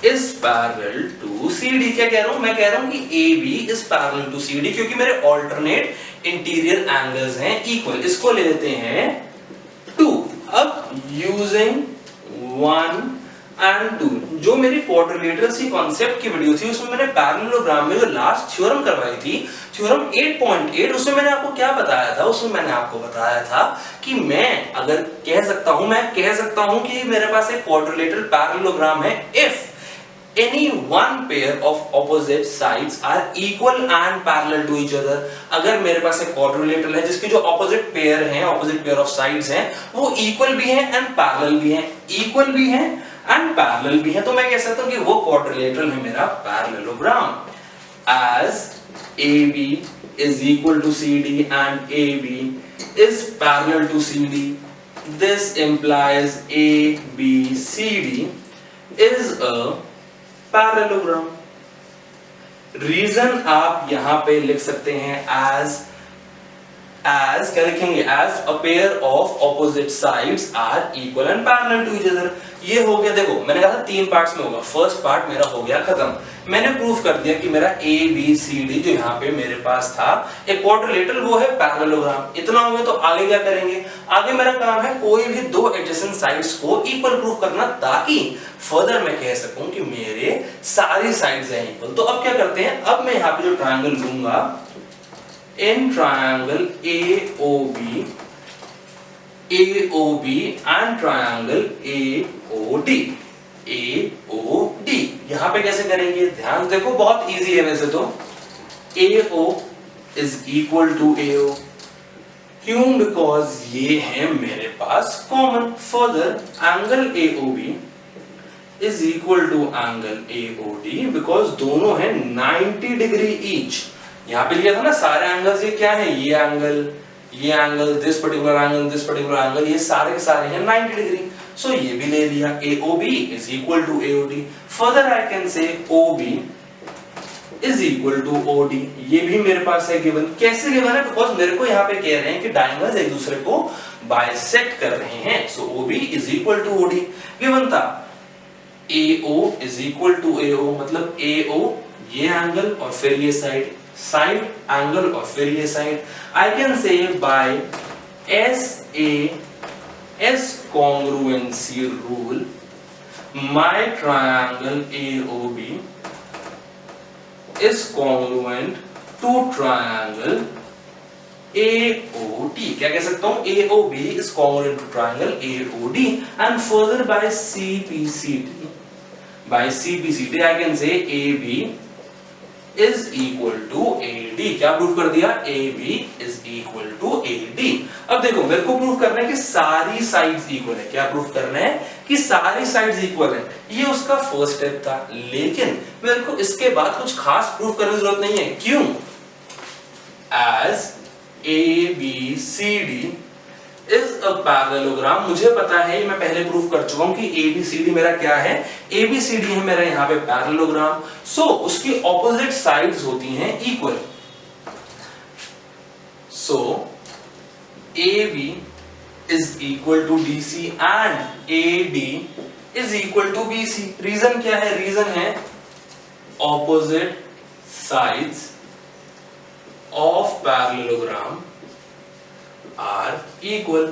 is parallel to CD। क्या कह रहा हूं? मैं कह रहा हूं कि AB is parallel to CD क्योंकि मेरे alternate interior angles हैं equal। इसको ले लेते हैं 2। अब using 1 and 2 जो मेरी क्वाड्रिलेटरल्स की कॉन्सेप्ट की वीडियो थी उसमें मैंने पैरेललोग्राम में जो लास्ट थ्योरम करवाई थी, थ्योरम 8.8, उसमें मैंने आपको क्या बताया था? उसमें मैंने आपको बताया था कि मैं अगर कह सकता हूं, मैं कह सकता हूं कि मेरे पास एक क्वाड्रिलेटरल पैरेललोग्राम है if any one pair of opposite sides are equal and parallel to each other। अगर मेरे पास एक क्वाड्रिलेटरल है जिसके जो ऑपोजिट पेयर हैं, ऑपोजिट पेयर ऑफ साइड्स हैं, वो इक्वल भी हैं एंड पैरेलल भी हैं, इक्वल भी हैं एंड पैरेलल भी है, तो मैं कह सकता हूं कि वो क्वाड्रिलेटरल है मेरा parallelogram. as AB is equal to CD and AB is parallel to CD, this implies ABCD is a parallelogram। Reason आप यहां पे लिख सकते हैं as क्या लिखेंगे? as a pair of opposite sides are equal and parallel to each other। ये हो गया। देखो मैंने कहा था 3 पार्ट्स में होगा, फर्स्ट पार्ट मेरा हो गया खत्म। मैंने प्रूफ कर दिया कि मेरा ABCD जो यहाँ पे मेरे पास था एक क्वाड्रिलेटरल, वो है पैरेललोग्राम। इतना हो गया तो आगे क्या करेंगे? आगे मेरा काम है कोई भी दो एडजेसेंट साइड्स को इक्वल प्रूफ करना ताकि फर्दर मैं कह सकूं कि मेरे सारी साइड्स हैं इक्वल। तो अब क्या करते हैं? अब मैं यहाँ पे जो ट्रायंगल लूंगा, in triangle AOB and triangle AOD यहां पे कैसे करेंगे? ध्यान देखो, बहुत इजी है वैसे तो। AO is equal to AO क्यों? बिकॉज ये है मेरे पास common. Further angle AOB is equal to angle AOD because दोनों है 90 डिग्री ईच। यहां पे लिया था ना सारे एंगल्स, ये क्या है? ये angle, this particular angle, this particular angle, ये सारे के सारे हैं 90 डिग्री। सो ये भी ले लिया। AOB is equal to AOD। Further I can से OB is equal to OD। ये भी मेरे पास है गिवन। कैसे गिवन है? बिकॉज मेरे को यहाँ पे कह रहे हैं कि डायगोनल्स एक दूसरे को बाइसेक्ट कर रहे हैं। So OB is equal to OD given था। AO is equal to AO मतलब AO ये एंगल और फिर ये साइड एंगल और फिर ये side. I can say by S congruency rule my triangle AOB is congruent to triangle AOD। क्या कह सकता हूं? AOB is congruent to triangle AOD and further by CPCT I can say AB is equal to AD। क्या प्रूफ कर दिया? AB is equal to AD। अब देखो मेरे को प्रूफ करना है कि सारी साइड्स इक्वल है। क्या प्रूफ करना है? कि सारी साइड्स इक्वल है। ये उसका फर्स्ट स्टेप था, लेकिन मेरे को इसके बाद कुछ खास प्रूफ करने की जरूरत नहीं है। क्यों? as ABCD is a parallelogram मुझे पता है, मैं पहले प्रूफ कर चुका हूं कि ABCD मेरा क्या है? ABCD है मेरा यहाँ पे पैरेललोग्राम। सो उसकी ऑपोजिट साइड्स होती हैं equal. So AB is equal to DC and AD is equal to BC। Reason क्या है? रीजन है opposite sides of parallelogram are equal।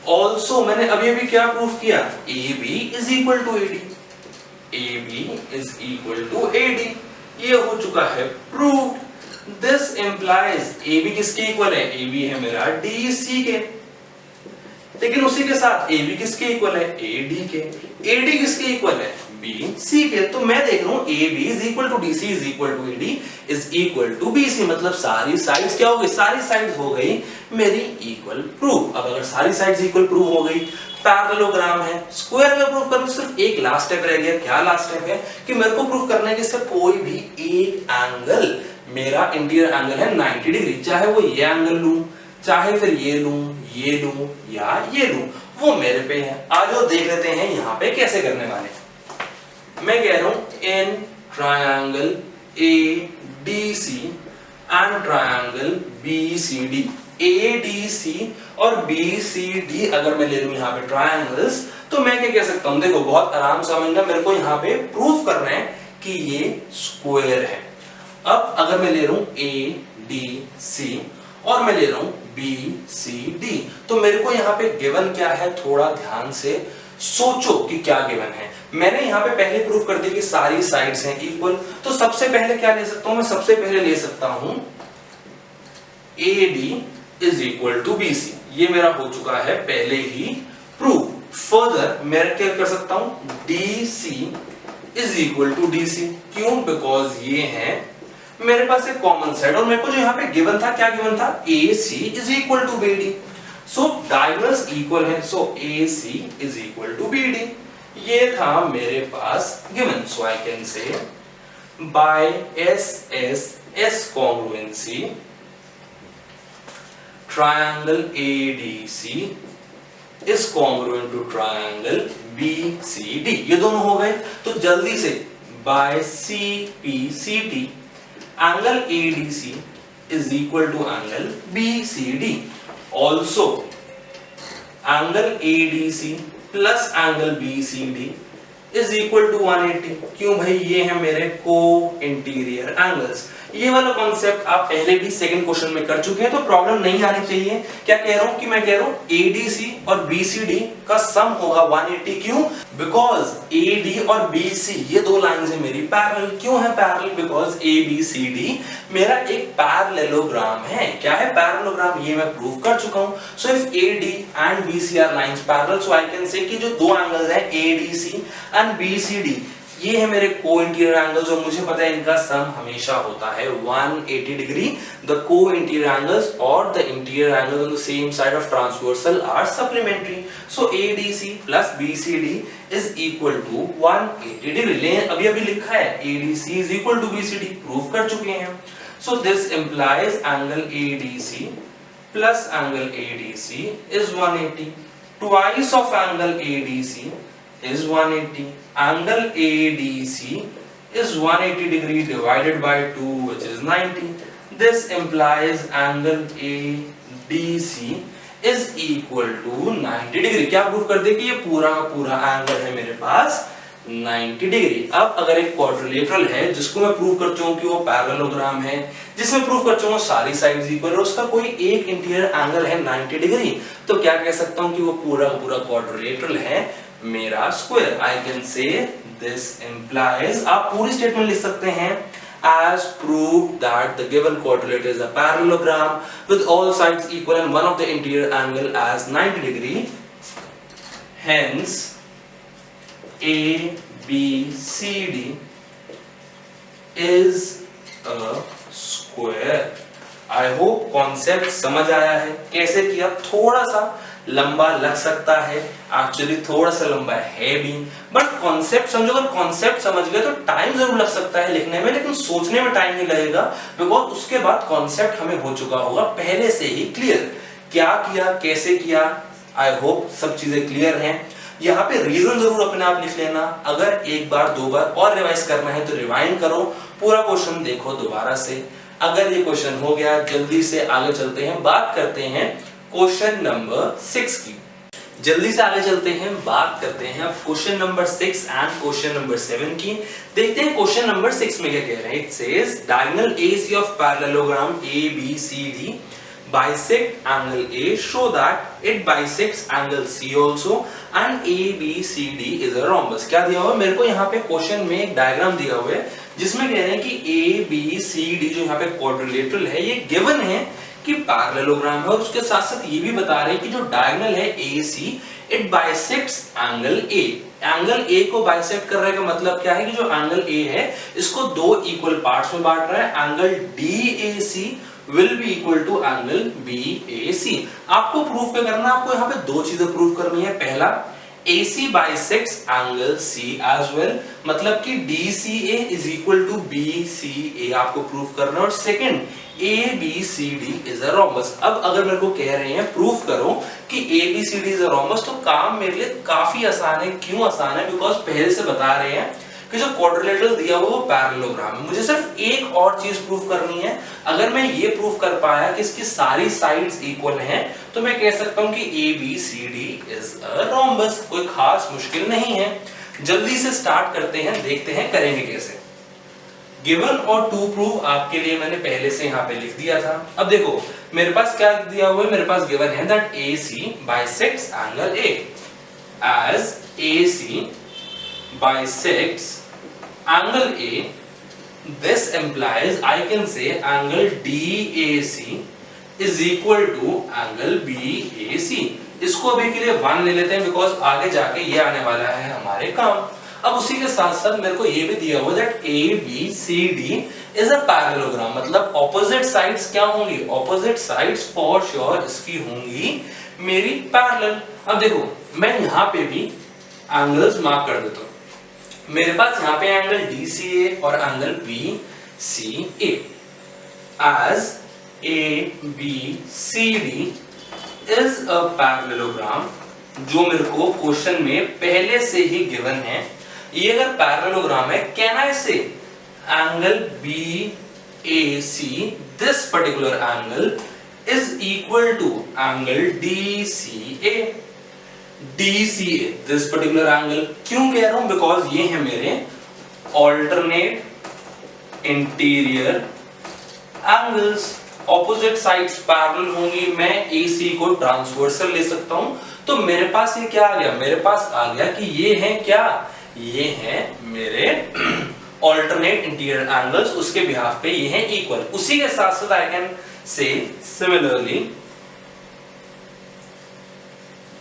Also मैंने अभी अभी क्या प्रूफ किया, A B is equal to AD, A B is equal to AD, ये हो चुका है proof. This implies A B किसके इक्वल है, ए बी है मेरा डी सी के, लेकिन उसी के साथ ए बी किसके इक्वल है, ए डी के, ए डी किसके इक्वल है, बी सी के। तो मैं देख रहा हूं A B is equal to D C is equal to A D is equal to B C, मतलब सारी साइड्स क्या हो गई, सारी साइड्स हो गई मेरी इक्वल प्रूफ। अब अगर सारी साइड्स इक्वल प्रूफ हो गई, पैरेललोग्राम है, स्क्वायर में प्रूफ करना, सिर्फ एक लास्ट स्टेप रह गया। क्या लास्ट स्टेप है कि मेरे को प्रूफ करना है कि इससे कोई भी एक एंगल, मेरा इंटीरियर एंगल है 90 डिग्री, चाहे वो ये एंगल लूं, चाहे फिर ये लूं या ये लूं, वो मेरे पे है। आज वो देख लेते हैं यहां पे कैसे करने वाले। मैं कह रहा हूं in triangle A D C and triangle B C D, A D C और बी सी डी अगर मैं ले लूं यहां पे ट्रायंगल्स, तो मैं क्या कह सकता हूं, देखो बहुत आराम से समझना, मेरे को यहां पे प्रूफ करना है कि ये स्क्वायर है। अब अगर मैं ले रहा हूं ए डी सी और मैं ले रहा हूं बी सी डी, तो मेरे को यहां पे गिवन क्या है, थोड़ा ध्यान से सोचो कि क्या गिवन है। मैंने यहां पे पहले प्रूफ कर दिया कि सारी साइड्स हैं इक्वल, तो सबसे पहले क्या ले सकता हूं मैं, सबसे पहले ले सकता हूं A D is equal to B C, ये मेरा हो चुका है पहले ही प्रूफ। फर्दर मैं क्या कर सकता हूं, D C is equal to D C, क्यों, बिकॉज ये है मेरे पास एक कॉमन साइड, और मेरे को जो यहाँ पे गिवन था, क्या गिवन था, A C is equal to B D, so diagonals equal है, so A C is equal to B D, ये था मेरे पास given. So I can say by S S S congruency triangle A D C is congruent to triangle B C D, ये दोनों हो गए। तो जल्दी से by C P C T angle ADC is equal to angle BCD. Also, angle ADC plus angle BCD is equal to 180. क्यों भाई, ये है मेरे को इंटीरियर एंगल्स। ये वाला कॉन्सेप्ट आप पहले भी सेकंड क्वेश्चन में कर चुके हैं, तो प्रॉब्लम नहीं आनी चाहिए। क्या कह रहा हूं कि मैं कह रहा हूं ADC और BCD का सम होगा 180, क्यों, बिकॉज AD और BC ये दो लाइंस है मेरी पैरेलल। क्यों है पैरेलल, बिकॉज ABCD मेरा एक पैरेललोग्राम है। क्या है पैरेललोग्राम, ये मैं प्रूव कर चुका हूं। So if AD and BC are lines parallel, so I can say कि जो दो एंगल्स हैं ADC एंड BCD, ये है मेरे को इंटीरियर एंगल्स, और मुझे पता है इनका सम हमेशा होता है 180 डिग्री। द को इंटीरियर एंगल्स और the interior angles on the same side of transversal are supplementary. So ADC plus BCD is equal to 180 degree. अभी अभी लिखा है ADC is equal to BCD, prove कर चुके हैं। So this implies angle ADC plus angle ADC is 180, twice of angle ADC is 180. Angle ADC is 180 degree divided by 2, which is 90. This implies angle ADC is equal to 90 degree. क्या प्रूफ कर दे कि ये पूरा का पूरा एंगल है मेरे पास 90 डिग्री। अब अगर एक क्वाड्रिलेटरल है जिसको मैं प्रूव कर चुका हूं कि वो पैरेललोग्राम है, जिसमें प्रूव कर चुका हूं सारी साइड्स इक्वल है, उसका कोई एक इंटीरियर एंगल है 90 डिग्री, तो क्या कह सकता हूं कि वो पूरा का पूरा क्वाड्रिलेटरल है मेरा स्क्वायर। आई कैन से दिस इंप्लाइज, आप पूरी स्टेटमेंट लिख सकते हैं, as proved that the given quadrilateral is a parallelogram with all sides equal and one of the interior angle as 90 degree, hence ABCD is a square. I hope concept समझ आया है। कैसे किया, थोड़ा सा लंबा लग सकता है, एक्चुअली थोड़ा सा लंबा है भी, बट कॉन्सेप्ट समझो। अगर कॉन्सेप्ट समझ गए तो टाइम जरूर लग सकता है लिखने में, लेकिन सोचने में टाइम नहीं लगेगा, बिकॉज उसके बाद कॉन्सेप्ट हमें हो चुका होगा पहले से ही क्लियर। क्या किया, कैसे किया, आई होप सब चीजें क्लियर हैं। यहाँ पे रीजन जरूर अपने आप लिख लेना। अगर एक बार दो बार और रिवाइज करना है तो रिवाइंड करो, पूरा क्वेश्चन देखो दोबारा से। अगर ये क्वेश्चन हो गया, जल्दी से आगे चलते हैं, बात करते हैं क्वेश्चन नंबर 6 की। जल्दी से आगे चलते हैं, बात करते हैं अब question number 6 and question number 7 की। देखते हैं क्वेश्चन नंबर 6 में क्या कह रहे हैं। It says diagonal AC of parallelogram ABCD bisect angle A, show that it bisects angle C also and ABCD is a rhombus। क्या दिया हुआ है मेरे को यहाँ पे क्वेश्चन में एक डायग्राम दिया हुआ है जिसमें कह रहे हैं कि ABCD जो यहाँ पे क्वाड्रिलेटरल है ये गिवन है कि पैरेललोग्राम है और उसके साथ साथ ये भी बता रहे हैं कि जो डायगोनल है AC it bisects angle A। Angle A को बाइसेक्ट कर रहे का मतलब क्या है कि जो एंगल A है इसको दो इक्वल पार्ट्स में बांट रहा है। Angle DAC will be equal to angle BAC। आपको प्रूफ क्या करना है, आपको यहाँ पे दो चीजें प्रूफ करनी है। पहला AC bisects angle C as well, मतलब कि DCA is equal to BCA आपको प्रूफ करना है। और second ABCD is a rhombus। अब अगर मेरे को कह रहे हैं प्रूफ करो कि ABCD is a rhombus तो काम मेरे लिए काफी आसान है। क्यों आसान है? बिकॉज पहले से बता रहे हैं कि जो क्वाड्रिलेटरल दिया हुआ वो पैरेललोग्राम है। मुझे सिर्फ एक और चीज प्रूफ करनी है। अगर मैं ये प्रूफ कर पाया कि इसकी सारी साइड्स इक्वल हैं तो मैं कह सकता हूं कि ABCD इज अ रोम्बस। कोई खास मुश्किल नहीं है। जल्दी से स्टार्ट करते हैं, देखते हैं करेंगे कैसे। गिवन और टू प्रूफ आपके लिए मैंने पहले से यहाँ पे लिख दिया था। अब देखो मेरे पास क्या दिया हुआ है, मेरे पास गिवन है that AC bisects angle A। as AC bisects angle A, this implies I can say angle DAC is equal to angle BAC। इसको अभी के लिए 1 ले लेते हैं बिकॉज आगे जाके ये आने वाला है हमारे काम। अब उसी के साथ साथ मेरे को ये भी दिया हुआ that ABCD is a parallelogram, मतलब ऑपोजिट साइड्स क्या होंगी, ऑपोजिट साइड्स फॉर श्योर इसकी होंगी मेरी पैरेलल। अब देखो मैं यहाँ पे भी एंगल्स मार्क कर देता हूँ। मेरे पास यहाँ पे एंगल DCA और angle BCA। as ABCD is a parallelogram, जो मेरे को क्वेश्चन में पहले से ही गिवन है। ये अगर पैरेललोग्राम है can I say angle BAC this particular angle is equal to angle DCA। DCA this particular angle क्यों कह रहा हूं, बिकॉज ये है मेरे alternate interior angles. Opposite sides parallel होंगी, मैं AC को ट्रांसवर्सल ले सकता हूं। तो मेरे पास ये क्या आ गया, मेरे पास आ गया कि ये है क्या, ये है मेरे ऑल्टरनेट इंटीरियर एंगल्स, उसके बिहाफ पे ये है इक्वल। उसी के साथ साथ आई कैन से similarly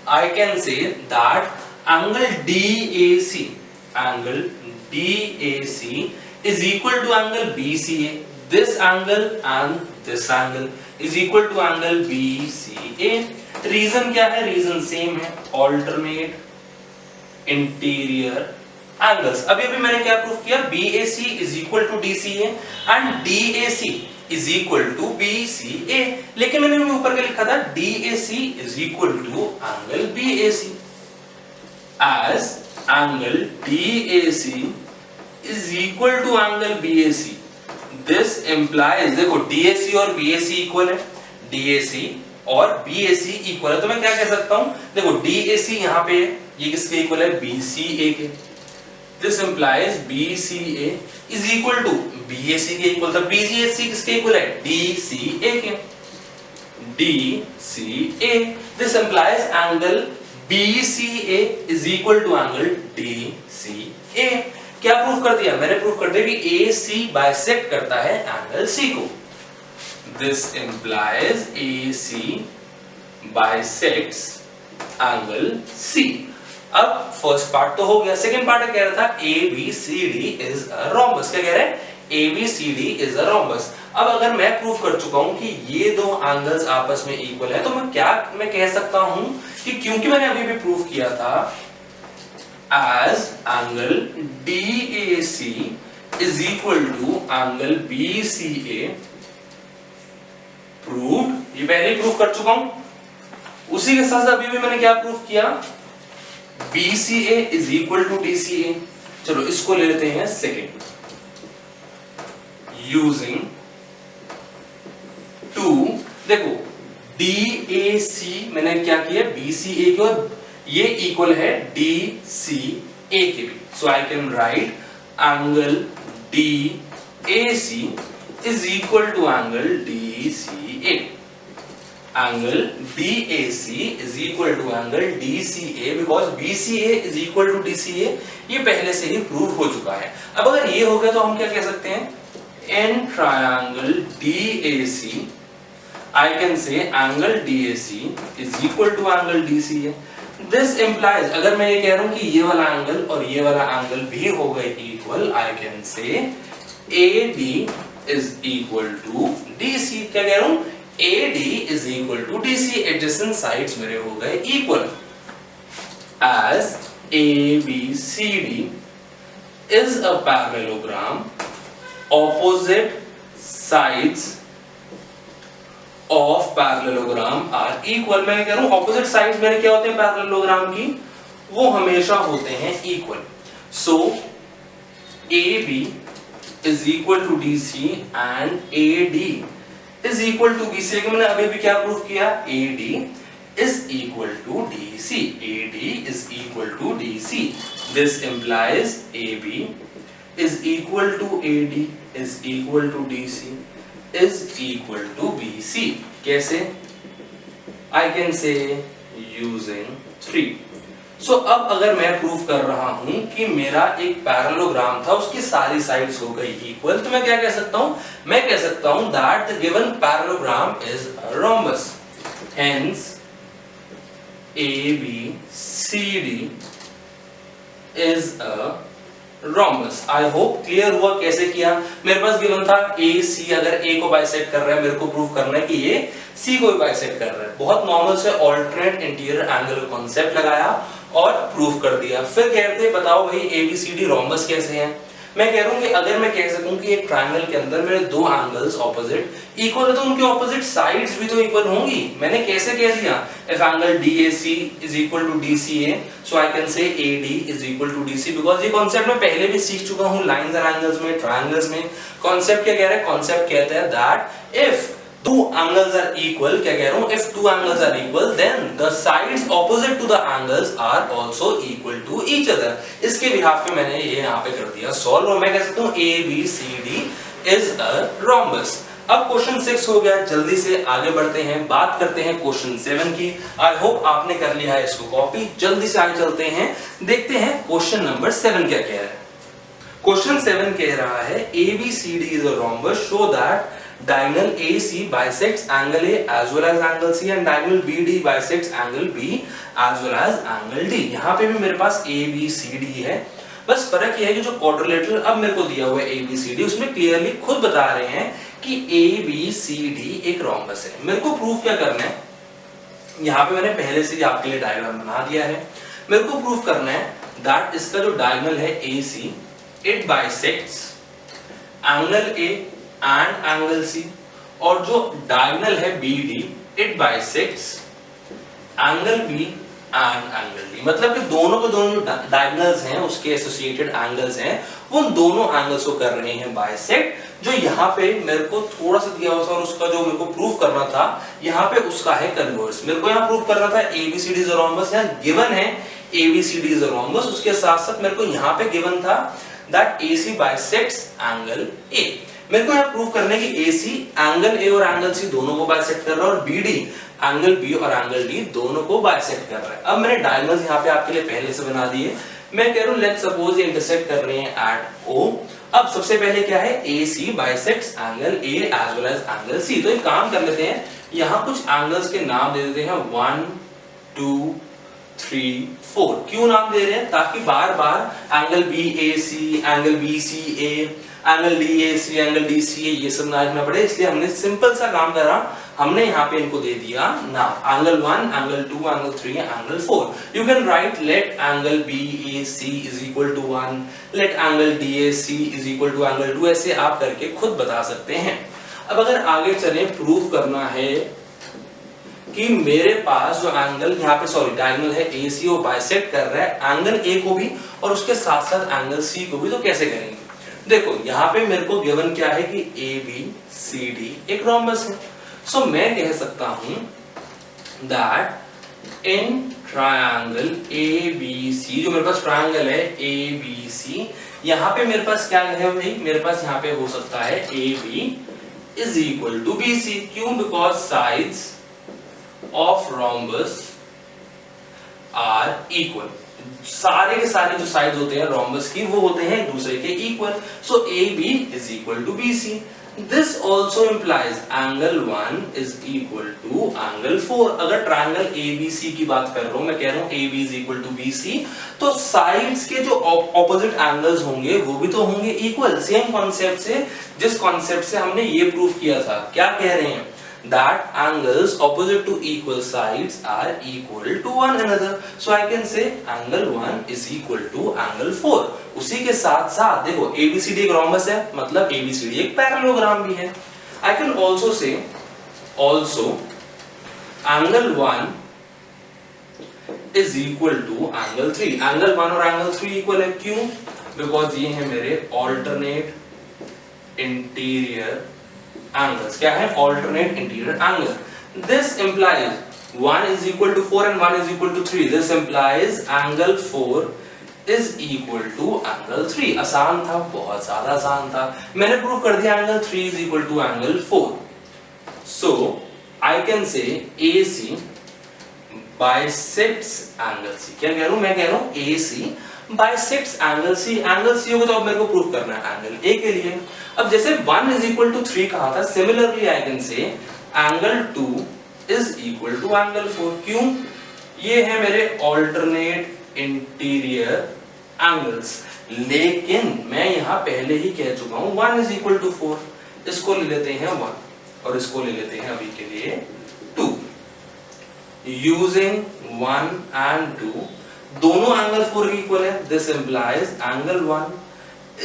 I can say that angle DAC is equal to angle BCA। This angle and this angle is equal to angle BCA। Reason क्या है, रीजन सेम है, ऑल्टरनेट इंटीरियर एंगल्स। अभी अभी मैंने क्या प्रूफ किया, BAC is equal to DCA and DAC is equal to BCA। लेकिन मैंने ऊपर क्या लिखा था, DAC is equal to angle BAC। as angle DAC is equal to angle BAC, this implies, देखो DAC और BAC इक्वल है, DAC और BAC इक्वल है, तो मैं क्या कह सकता हूं, देखो DAC यहाँ पे ये किसके इक्वल है, BCA के। This implies BCA is equal to BAC के इक्वल था। BAC किसके इक्वल है, DCA के। DCA this implies angle BCA is equal to angle DCA। क्या प्रूफ कर दिया, मैंने प्रूफ कर दिया कि AC बाइसेक्ट करता है एंगल C को। This implies AC bisects angle C। अब फर्स्ट पार्ट तो हो गया, सेकंड पार्ट कह रहा था ABCD इज अ रोम्बस। क्या कह रहे हैं, ABCD इज अ रोम्बस। अब अगर मैं प्रूफ कर चुका हूं कि ये दो एंगल्स आपस में इक्वल है तो मैं कह सकता हूं कि क्योंकि मैंने अभी भी प्रूफ किया था as angle DAC is equal to angle BCA, proof, ये पहले ही प्रूफ कर चुका हूं। उसी के साथ अभी भी मैंने क्या प्रूफ किया, BCA is equal to DCA। चलो इसको ले लेते हैं सेकंड। यूजिंग टू, देखो DAC मैंने क्या किया, BCA के और ये इक्वल है DCA के भी। So I can write angle DAC is equal to angle DCA। angle DAC is equal to angle DCA because BCA is equal to DCA, ये पहले से ही प्रूव हो चुका है। अब अगर ये हो गया तो हम क्या कह सकते हैं, in triangle DAC I can say angle DAC is equal to angle DCA. This implies, अगर मैं ये कह रहा हूँ कि ये वाला एंगल और ये वाला एंगल भी हो गए equal, I can say AD is equal to DC। क्या कह रहा हूँ, AD is equal to DC, adjacent sides मेरे हो गए equal, as ABCD is a parallelogram, opposite sides of parallelogram are equal। मैं कह रहा हूँ opposite sides मेरे क्या होते हैं parallelogram की, वो हमेशा होते हैं equal। So AB is equal to DC and AD is equal to BC। मैंने अभी भी क्या प्रूफ किया, AD is equal to DC, AD is equal to DC। This implies AB is equal to AD is equal to DC is equal to BC। कैसे? I can say using 3। So अब अगर मैं प्रूफ कर रहा हूं कि मेरा एक पैरेललोग्राम था, उसकी सारी साइड्स हो गई इक्वल, तो मैं क्या कह सकता हूं, मैं कह सकता हूं that the given parallelogram is a rhombus, hence ABCD is a rhombus। I hope clear हुआ कैसे किया। मेरे पास गिवन था AC, अगर A को बाइसेक्ट कर रहा है, मेरे को प्रूव करना है कि ये C को भी बाइसेक्ट कर रहा है। बहुत नॉर्मल से ऑल्टरनेट इंटीरियर एंगल कॉन्सेप्ट लगाया और प्रूफ कर दिया। फिर कहते हैं बताओ भाई ABCD रोम्बस कैसे है। मैं कह रहा हूं कि अगर मैं कह सकूं कि एक ट्रायंगल के अंदर मेरे दो एंगल्स ऑपोजिट इक्वल है तो उनके ऑपोजिट साइड्स भी तो इक्वल होंगी। मैंने कैसे कह दिया, if angle DAC is equal to DCA so I can say AD is equal to DC because ये कॉन्सेप्ट मैं पहले भी सीख चुका हूं लाइंस एंड एंगल्स में, ट्रायंगल्स में। कॉन्सेप्ट क्या कह रहा है, कॉन्सेप्ट कहता है that if two angles are equal, क्या कह रहा हूं, if two angles are equal then the sides opposite to the angles are also equal to each other। इसके बिहाफ पे मैंने ये यहाँ पे कर दिया सॉल्व और मैं कह सकता हूँ ABCD is a rhombus। अब क्वेश्चन 6 हो गया, जल्दी से आगे बढ़ते हैं, बात करते हैं क्वेश्चन 7 की। आई होप आपने कर लिया है इसको कॉपी। जल्दी से आगे चलते हैं, देखते हैं क्वेश्चन नंबर 7 क्या कह रहा है। क्वेश्चन 7 कह रहा है ABCD is a rhombus, show that diagonal AC bisects angle A as well as angle C and diagonal BD bisects angle B as well as angle D। यहाँ पे भी मेरे पास ABCD है, बस फर्क ये है कि जो क्वाड्रिलेटरल अब मेरे को दिया हुआ है ABCD, उसमें क्लियरली खुद बता रहे हैं कि ABCD एक रोम्बस है। मेरे को प्रूफ क्या करना है, यहाँ पे मैंने पहले से ही आपके लिए डायग्राम बना दिया है। मेरे को प्रूफ करना है दैट इसका जो डायगोनल है AC it bisects angle A and angle C और जो डायगोनल है BD it bisects angle B and angle D। मतलब कि दोनों के दोनों जो डायगोनल्स हैं उसके एसोसिएटेड एंगल्स हैं वो दोनों एंगल्स को कर रहे हैं बाइसेक्ट। जो यहाँ पे मेरे को थोड़ा सा दिया हुआ था और उसका जो मेरे को प्रूफ करना था यहाँ पे उसका है कन्वर्स। मेरे को यहाँ प्रूफ करना था ABCD is a rhombus, यहाँ गिवन है ABCD is a rhombus, उसके साथ साथ मेरे को यहाँ पे गिवन था that AC bisects angle A। मेरे को यहाँ प्रूफ करना है कि AC एंगल A और एंगल C दोनों को बाइसेक्ट कर रहा है और BD एंगल B और एंगल D दोनों को बाइसेक्ट कर रहा है। अब मैंने डायगोनल्स यहाँ पे आपके लिए पहले से बना दिए। मैं कह रहा हूँ लेट्स सपोज ये इंटरसेक्ट कर रहे हैं एट O। अब सबसे पहले क्या है, AC bisects angle A as well as angle C। तो एक काम कर लेते हैं, यहाँ कुछ एंगल्स के नाम दे देते हैं 1 2 3 4। क्यों नाम दे रहे हैं, ताकि बार बार angle BAC angle BCA angle DAC angle DCA ये सब ना लिखना पड़े, इसलिए हमने सिंपल सा काम करा, हमने यहाँ पे इनको दे दिया नाम angle 1 angle 2 angle 3 angle 4। You can write let angle BAC is equal to 1, let angle DAC is equal to angle 2, ऐसे आप करके खुद बता सकते हैं। अब अगर आगे चले, प्रूफ करना है कि मेरे पास जो एंगल यहाँ पे सॉरी डायगोनल है AC वो बाइसेक्ट कर रहा है एंगल A को भी और उसके साथ साथ एंगल C को भी, तो कैसे करेंगे। देखो यहाँ पे मेरे को गिवन क्या है कि ABCD एक रोम्बस है। सो मैं कह सकता हूं दैट इन ट्रायंगल ABC, जो मेरे पास ट्रायंगल है ABC, यहाँ पे मेरे पास क्या है भाई, मेरे पास यहाँ पे हो सकता है AB is equal to BC। क्यों, because sides of rhombus are equal. सारे के सारे जो साइड होते हैं रोम्बस की वो होते हैं एक दूसरे के equal. So A B is equal to B C. This also implies angle 1 is equal to angle 4। अगर ट्रायंगल ए बी सी की बात कर रहा हूं, मैं कह रहा हूं A B is equal to B C, तो साइड्स के जो ऑपोजिट एंगल्स होंगे वो भी तो होंगे इक्वल। सेम कॉन्सेप्ट से, जिस कॉन्सेप्ट से हमने ये प्रूव किया था, क्या कह रहे हैं, that angles opposite to equal sides are equal to one another. So I can say angle 1 is equal to angle 4. उसी के साथ साथ देखो ABCD एक रोम्बस है, मतलब ABCD एक पैरेललोग्राम भी है। I can also say also angle 1 is equal to angle 3. angle 1 और angle 3 equal है, क्यों? Because ये है मेरे alternate interior angles। क्या है? alternate interior angle। this implies 1 is equal to 4 and 1 is equal to 3। this implies angle 4 is equal to angle 3। आसान था, बहुत ज्यादा आसान था। मैंने प्रूव कर दिया angle 3 is equal to angle 4। so I can say AC bisects angle C। क्या कह रहा हूं मैं? कह रहा हूं AC bisects angle C। Angle C होगा तो अब मेरे को प्रूव करना है एंगल A के लिए। अब जैसे 1 is equal to 3 कहा था, similarly I can say angle 2 is equal to angle 4। क्यों? ये है मेरे alternate interior angles। लेकिन मैं यहाँ पहले ही कह चुका हूँ 1 is equal to 4। इसको ले लेते हैं 1 और इसको ले लेते हैं अभी के लिए 2। using 1 and 2 दोनों एंगल 4 के इक्वल है। This implies angle 1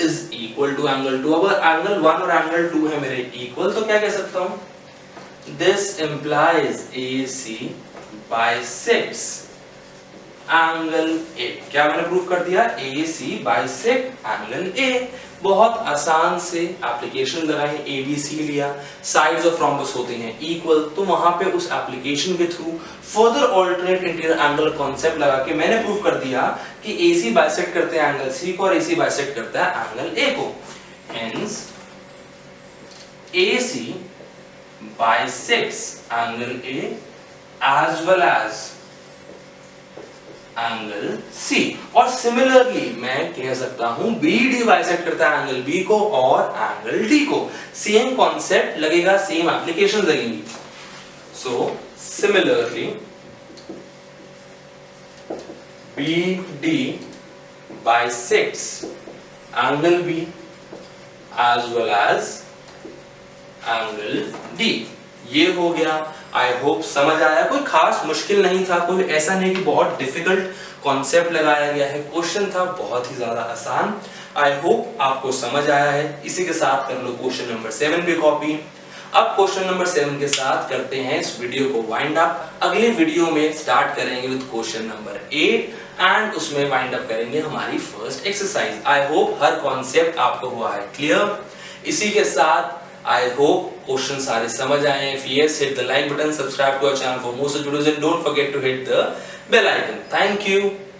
is equal to angle 2। अगर एंगल 1 और एंगल 2 है मेरे इक्वल, तो क्या कह सकता हूं? This implies AC bisects angle A। क्या मैंने प्रूव कर दिया? AC bisect angle A। बहुत आसान से एप्लीकेशन लगाई, ABC लिया, साइड्स ऑफ रोम्बस होते हैं इक्वल, तो वहां पे उस एप्लीकेशन के through further alternate interior angle concept लगा के मैंने प्रूव कर दिया कि AC बाइसेक्ट करते हैं एंगल C को और AC बाइसेक्ट करता है एंगल A को। Hence AC bisects angle A as well as angle C। और सिमिलरली मैं कह सकता हूं BD बाइसेक्ट करता है एंगल B को और एंगल D को। सेम कॉन्सेप्ट लगेगा, सेम एप्लीकेशंस लगेंगी। So similarly BD bisects angle B as well as angle D। ये हो गया। आई होप समझ आया। कोई खास मुश्किल नहीं था, कोई ऐसा नहीं कि बहुत डिफिकल्ट कॉन्सेप्ट लगाया गया है। क्वेश्चन था बहुत ही ज्यादा आसान। आई होप आपको समझ आया है। इसी के साथ कर लो क्वेश्चन नंबर 7 पे कॉपी। अब क्वेश्चन नंबर 7 के साथ करते हैं इस वीडियो को वाइंड अप। अगले वीडियो में स्टार्ट करेंगे विद क्वेश्चन नंबर 8 एंड उसमें वाइंड अप करेंगे हमारी first exercise. I hope her concept आपको हुआ है क्लियर। इसी के साथ I hope क्वेश्चन सारे समझ आए हैं। If yes, hit the like button, subscribe to our channel for more such videos and don't forget to hit the bell icon. Thank you.